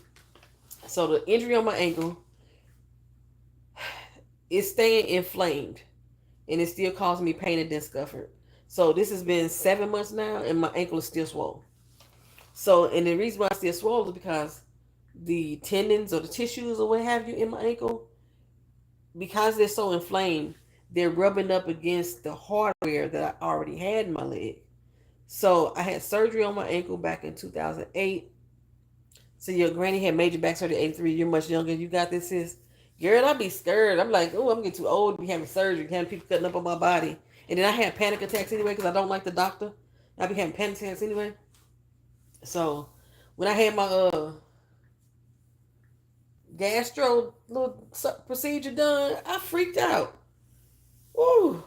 So the injury on my ankle is staying inflamed, and it's still causing me pain and discomfort. So this has been 7 months now, and my ankle is still swollen. So, and the reason why I still swollen is because the tendons or the tissues or what have you in my ankle, because they're so inflamed, they're rubbing up against the hardware that I already had in my leg. So I had surgery on my ankle back in 2008. So your granny had major back surgery at 83. You're much younger. You got this, sis. Girl, I'd be scared. I'm like, oh, I'm getting too old to be having surgery, having people cutting up on my body. And then I had panic attacks anyway because I don't like the doctor. I be having panic attacks anyway. So when I had my gastro little procedure done, I freaked out. Woo!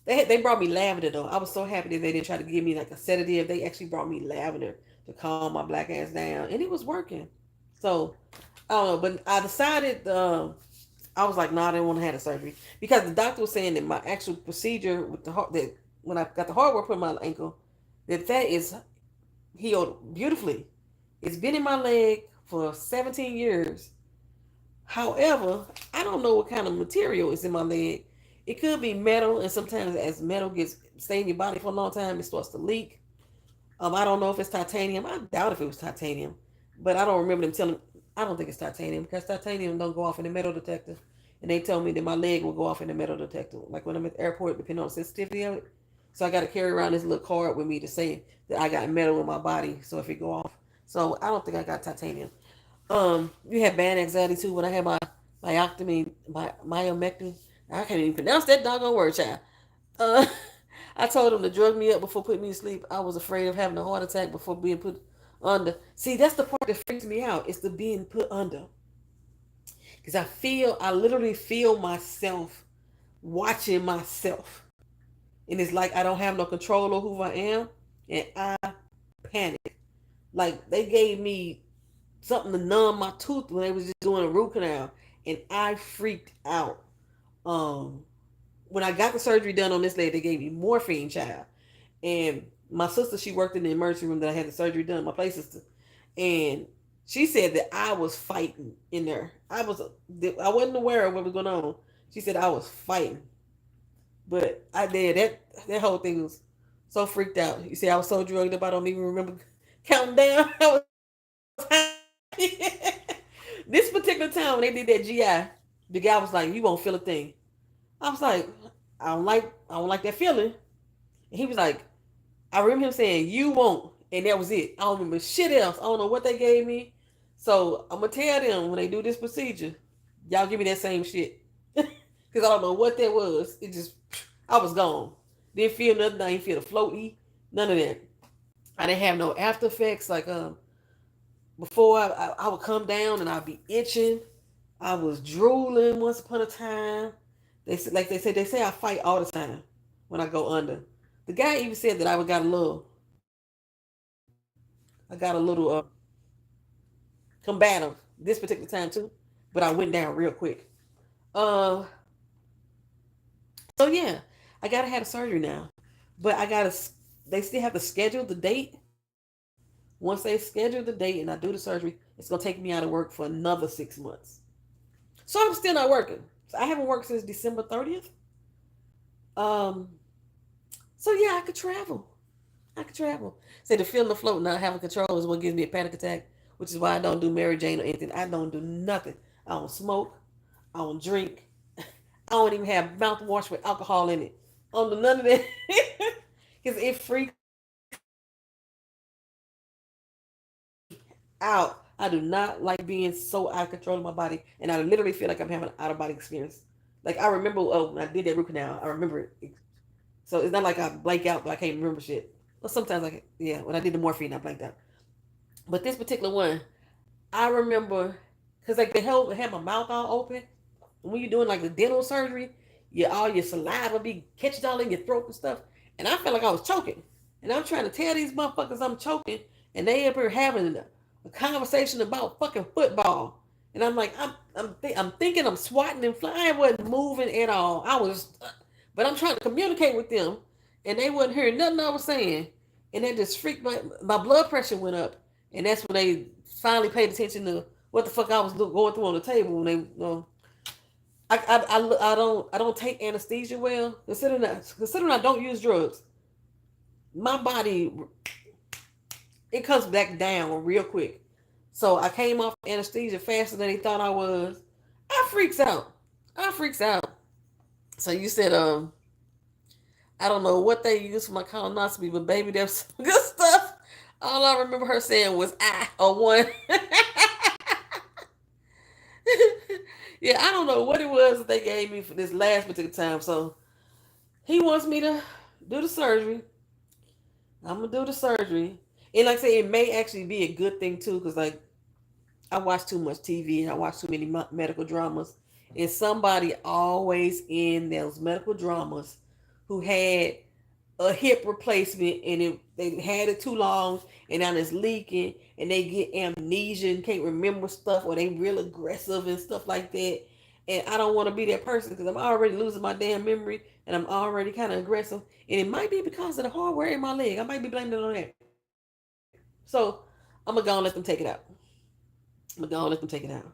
They brought me lavender though. I was so happy that they didn't try to give me like a sedative. They actually brought me lavender to calm my black ass down, and it was working. So I don't know, but I decided I was like, no, I didn't want to have the surgery because the doctor was saying that my actual procedure with the heart, that when I got the hardware put in my ankle, that is healed beautifully. It's been in my leg for 17 years. However, I don't know what kind of material is in my leg. It could be metal, and sometimes as metal gets stay in your body for a long time, it starts to leak. I don't know if it's titanium. I doubt if it was titanium, but I don't remember them telling. I don't think it's titanium because titanium don't go off in the metal detector, and they told me that my leg will go off in the metal detector, like when I'm at the airport, depending on the sensitivity of it. So I got to carry around this little card with me to say that I got metal in my body, so if it go off. So I don't think I got titanium. You had bad anxiety too when I had my myectomy, my myomectomy. I can't even pronounce that doggone word, child. Uh, I told them to drug me up before putting me to sleep. I was afraid of having a heart attack before being put under. See, that's the part that freaks me out. It's the being put under. Because I literally feel myself watching myself. And it's like I don't have no control over who I am. And I panic. Like they gave me something to numb my tooth when they was just doing a root canal. And I freaked out. Um, when I got the surgery done on this leg, they gave me morphine, child. And my sister, she worked in the emergency room that I had the surgery done, my play sister. And she said that I was fighting in there. I wasn't aware of what was going on. She said I was fighting. But I did. That whole thing was so freaked out. You see, I was so drugged up I don't even remember counting down. I was this particular time when they did that GI, the guy was like, "You won't feel a thing." I was like, I don't like that feeling. And he was like, I remember him saying, "You won't," and that was it. I don't remember shit else. I don't know what they gave me. So I'm gonna tell them when they do this procedure, y'all give me that same shit. Because I don't know what that was. It just I was gone. Didn't feel nothing. I didn't feel the floaty. None of that. I didn't have no after effects. Like before I would come down and I'd be itching. I was drooling once upon a time. They say I fight all the time when I go under. The guy even said that I got a little combative this particular time too, but I went down real quick. Uh, so yeah, I gotta have a surgery now, but I gotta. They still have to schedule the date. Once they schedule the date and I do the surgery, it's gonna take me out of work for another 6 months. So I'm still not working. So I haven't worked since December 30th. Um, so yeah, I could travel. I could travel. Say the feeling of float, not having control is what gives me a panic attack, which is why I don't do Mary Jane or anything. I don't do nothing. I don't smoke. I don't drink. I don't even have mouthwash with alcohol in it. I don't do none of that. Because it freaks out. I do not like being so out of control of my body. And I literally feel like I'm having an out of body experience. Like I remember when I did that root canal, I remember it. So it's not like I blank out, but I can't remember shit. Well, sometimes yeah, when I did the morphine, I blanked out. But this particular one, I remember because like had my mouth all open. And when you're doing like the dental surgery, all your saliva be catching all in your throat and stuff. And I felt like I was choking. And I'm trying to tell these motherfuckers I'm choking, and they up here having a conversation about fucking football. And I'm like, I'm thinking I'm swatting and flying. I wasn't moving at all. But I'm trying to communicate with them, and they wasn't hearing nothing I was saying. And that just freaked my blood pressure went up. And that's when they finally paid attention to what the fuck I was going through on the table. When they, I don't take anesthesia well. Considering I don't use drugs, my body it comes back down real quick. So I came off anesthesia faster than they thought I was. I freaks out. I freaks out. So you said I don't know what they used for my colonoscopy, but baby, that's some good stuff. All I remember her saying was "I" or "one." Yeah, I don't know what it was that they gave me for this last particular time. So he wants me to do the surgery. I'm gonna do the surgery, and like I say, it may actually be a good thing too, because like I watch too much TV and I watch too many medical dramas. And somebody always in those medical dramas who had a hip replacement and they had it too long and now it's leaking and they get amnesia and can't remember stuff or they real aggressive and stuff like that. And I don't want to be that person because I'm already losing my damn memory and I'm already kind of aggressive. And it might be because of the hardware in my leg. I might be blaming it on that. So I'm going to go and let them take it out. I'm going to go and let them take it out.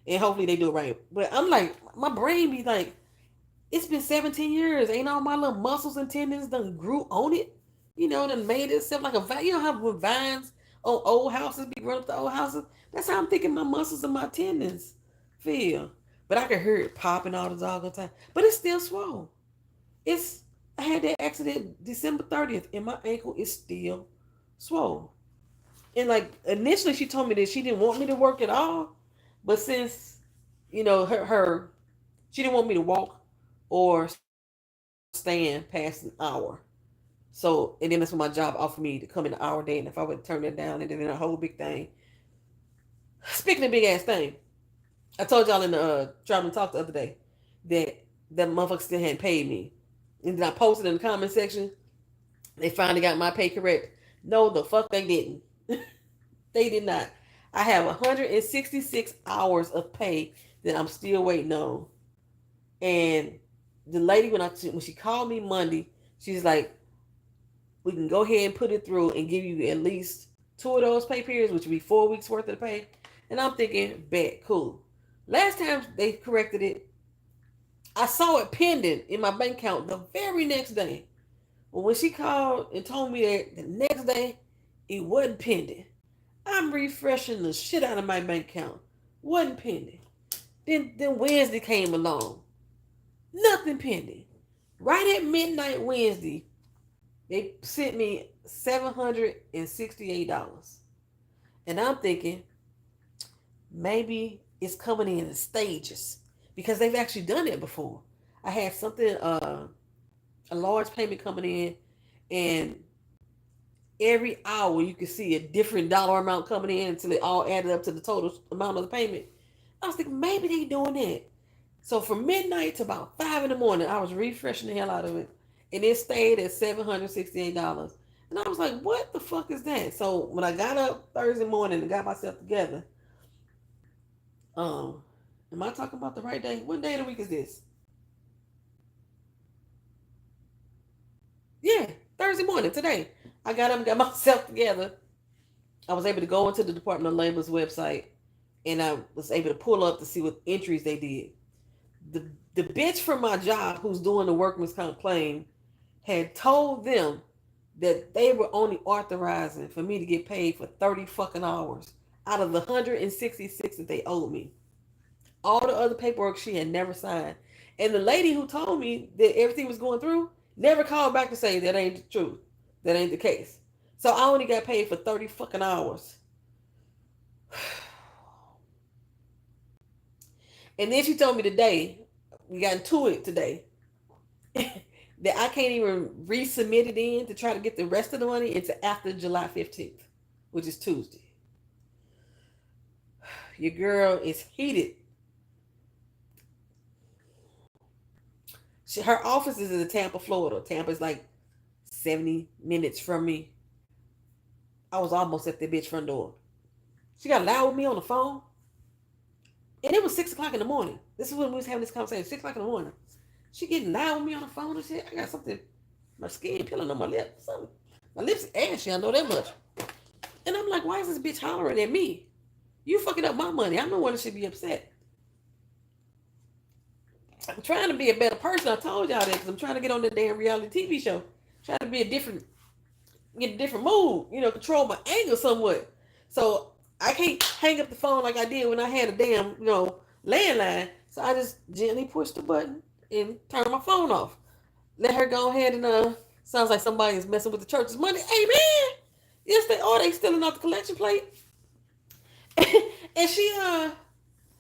And hopefully they do it right. But I'm like, my brain be like, it's been 17 years. Ain't all my little muscles and tendons done grew on it? Done made itself like a vine. You know how when vines on old houses be growing up the old houses? That's how I'm thinking my muscles and my tendons feel. But I can hear it popping all the doggone time. But it's still swollen. It's I had that accident December 30th and my ankle is still swollen. And like initially she told me that she didn't want me to work at all. But since, her she didn't want me to walk or stand past an hour. So, and then that's when my job offered me to come in an hour a day, and if I would turn that down, and then a whole big thing. Speaking of big ass thing, I told y'all in the Traveling Talk the other day that that motherfucker still hadn't paid me, and then I posted in the comment section. They finally got my pay correct. No, the fuck they didn't. They did not. I have 166 hours of pay that I'm still waiting on. And the lady when she called me Monday, she's like, "We can go ahead and put it through and give you at least two of those pay periods, which would be 4 weeks worth of the pay." And I'm thinking, bet, cool. Last time they corrected it, I saw it pending in my bank account the very next day. But when she called and told me that the next day it wasn't pending, I'm refreshing the shit out of my bank account. Wasn't pending. Then Wednesday came along. Nothing pending. Right at midnight Wednesday, they sent me $768. And I'm thinking, maybe it's coming in stages. Because they've actually done it before. I had something, a large payment coming in, and every hour you could see a different dollar amount coming in until it all added up to the total amount of the payment. I was thinking, maybe they doing that. So from midnight to about 5 in the morning, I was refreshing the hell out of it. And it stayed at $768. And I was like, what the fuck is that? So when I got up Thursday morning and got myself together, um, am I talking about the right day? What day of the week is this? Yeah, Thursday morning, today. I got up and got myself together. I was able to go into the Department of Labor's website and I was able to pull up to see what entries they did. The bitch from my job who's doing the workman's comp claim had told them that they were only authorizing for me to get paid for 30 fucking hours out of the 166 that they owed me. All the other paperwork she had never signed. And the lady who told me that everything was going through never called back to say that ain't the truth. That ain't the case. So I only got paid for 30 fucking hours. And then she told me today, we got into it today, that I can't even resubmit it in to try to get the rest of the money until after July 15th, which is Tuesday. Your girl is heated. Her office is in Tampa, Florida. Tampa is like 70 minutes from me. I was almost at the bitch front door. She got loud with me on the phone. And it was 6 o'clock in the morning. This is when we was having this conversation. 6 o'clock in the morning. She getting loud with me on the phone and shit. I got something, my skin peeling on my lip. Something. My lips ashy, I know that much. And I'm like, why is this bitch hollering at me? You fucking up my money. I'm the one that should be upset. I'm trying to be a better person. I told y'all that because I'm trying to get on the damn reality TV show. Trying to be get a different mood. Control my anger somewhat. So I can't hang up the phone like I did when I had a damn, landline. So I just gently pushed the button and turned my phone off. Let her go ahead and sounds like somebody is messing with the church's money. Hey man, yes they stealing off the collection plate. And she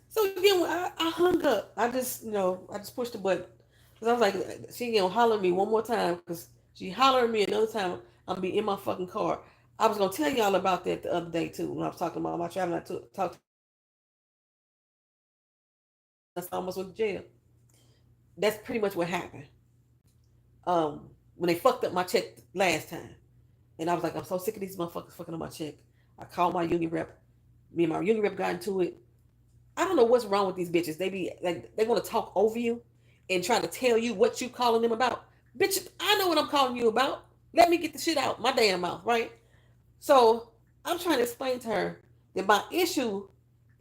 so again I hung up. I just pushed the button. Cause I was like, she gonna holler at me one more time because she hollered at me another time. I'm be in my fucking car. I was gonna tell y'all about that the other day too when I was talking about my traveling. I talked I almost went to jail. That's pretty much what happened. When they fucked up my check last time, and I was like, I'm so sick of these motherfuckers fucking up my check. I called my union rep. Me and my union rep got into it. I don't know what's wrong with these bitches. They be like, they want to talk over you and try to tell you what you calling them about. Bitch, I know what I'm calling you about. Let me get the shit out my damn mouth, right? So I'm trying to explain to her that my issue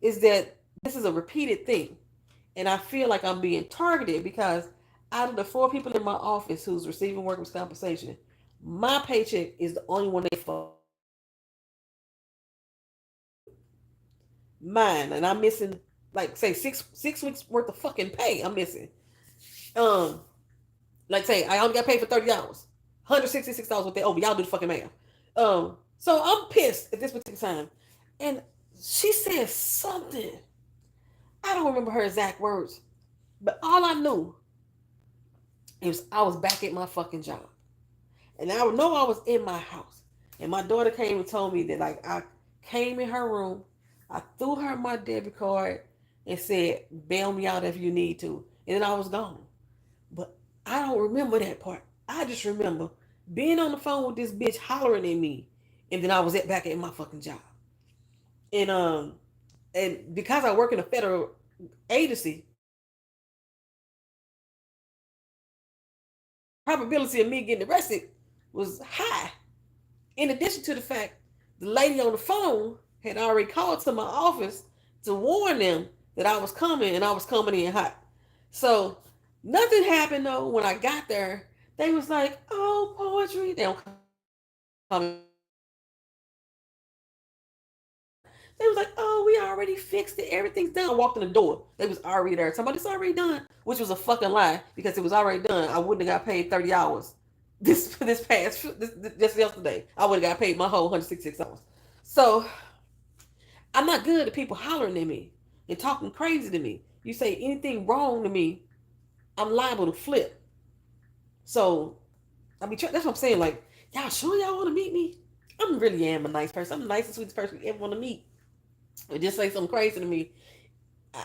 is that this is a repeated thing. And I feel like I'm being targeted because out of the 4 people in my office who's receiving workers' compensation, my paycheck is the only one they mine, and I'm missing like say six weeks worth of fucking pay. I'm missing. Um, like say I only got paid for 30 hours, $166 what they owe me. Y'all do the fucking math. So I'm pissed at this particular time, and she said something. I don't remember her exact words, but all I knew is I was back at my fucking job, and I know I was in my house, and my daughter came and told me that like I came in her room, I threw her my debit card, and said, "Bail me out if you need to," and then I was gone. But I don't remember that part. I just remember being on the phone with this bitch hollering at me, and then I was back at my fucking job. And and because I work in a federal agency, probability of me getting arrested was high. In addition to the fact the lady on the phone had already called to my office to warn them that I was coming and I was coming in hot. So nothing happened though. When I got there, they was like, "Oh, poetry." They don't call me. They was like, "Oh, we already fixed it. Everything's done." I walked in the door. They was already there. Somebody's already done, which was a fucking lie because it was already done. I wouldn't have got paid 30 hours this just yesterday. I would have got paid my whole $166. So I'm not good at people hollering at me and talking crazy to me. You say anything wrong to me, I'm liable to flip. So I mean, that's what I'm saying. Like, y'all sure y'all want to meet me? I really am a nice person. I'm the nicest, sweetest person you ever want to meet. Or just say something crazy to me. I,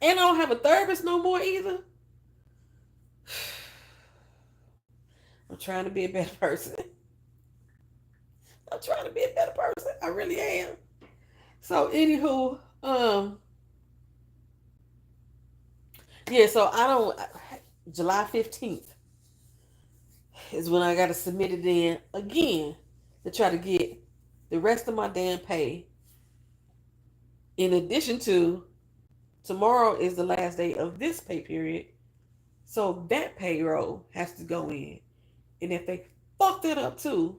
and I don't have a therapist no more either. I'm trying to be a better person. I'm trying to be a better person. I really am. So, anywho, yeah. So I don't. July 15th is when I got to submit it in again to try to get the rest of my damn pay. In addition to tomorrow is the last day of this pay period, so that payroll has to go in. And if they fuck that up too,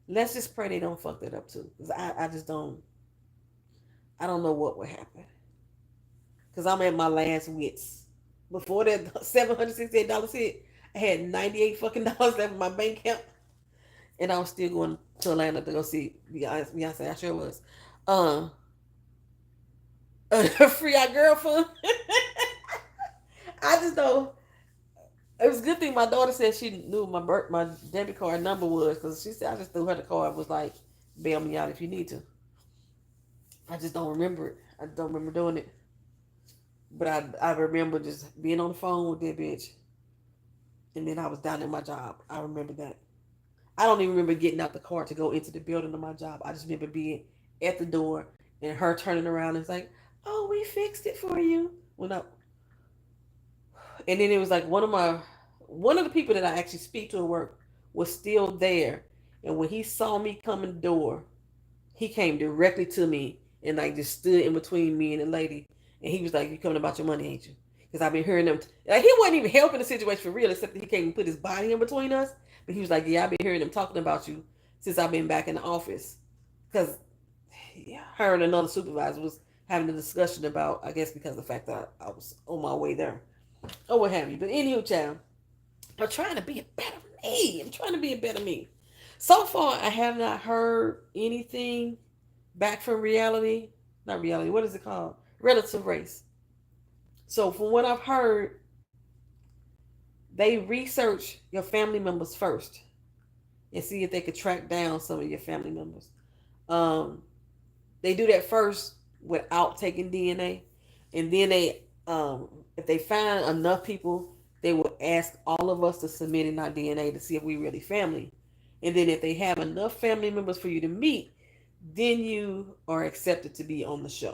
let's just pray they don't fuck that up too. Because I just don't, I don't know what would happen. Because I'm at my last wits. Before that $768 hit, I had 98 fucking dollars left in my bank account. And I was still going to Atlanta to go see Beyonce. I sure was. Free our girl fund. I just know it was a good thing my daughter said she knew my debit card number was because she said I just threw her the card. Was like, bail me out if you need to. I just don't remember it. I don't remember doing it. But I remember just being on the phone with that bitch, and then I was down at my job. I remember that. I don't even remember getting out the car to go into the building of my job. I just remember being at the door and her turning around and it's like, "Oh, we fixed it for you." Well, no. And then it was like one of the people that I actually speak to at work was still there, and when he saw me come in the door, he came directly to me and like just stood in between me and the lady, and he was like, "You coming about your money, ain't you?" Because I've been hearing them. Like he wasn't even helping the situation for real, except that he came and put his body in between us. But he was like, "Yeah, I've been hearing them talking about you since I've been back in the office." Because her and another supervisor was having a discussion about, I guess, because of the fact that I was on my way there or what have you. But anywho, child, I'm trying to be a better me. I'm trying to be a better me. So far, I have not heard anything back from reality. Not reality. What is it called? Relative race. So from what I've heard, they research your family members first, and see if they could track down some of your family members. Um, they do that first without taking DNA, and then if they find enough people, they will ask all of us to submit in our DNA to see if we really family. And then if they have enough family members for you to meet, then you are accepted to be on the show.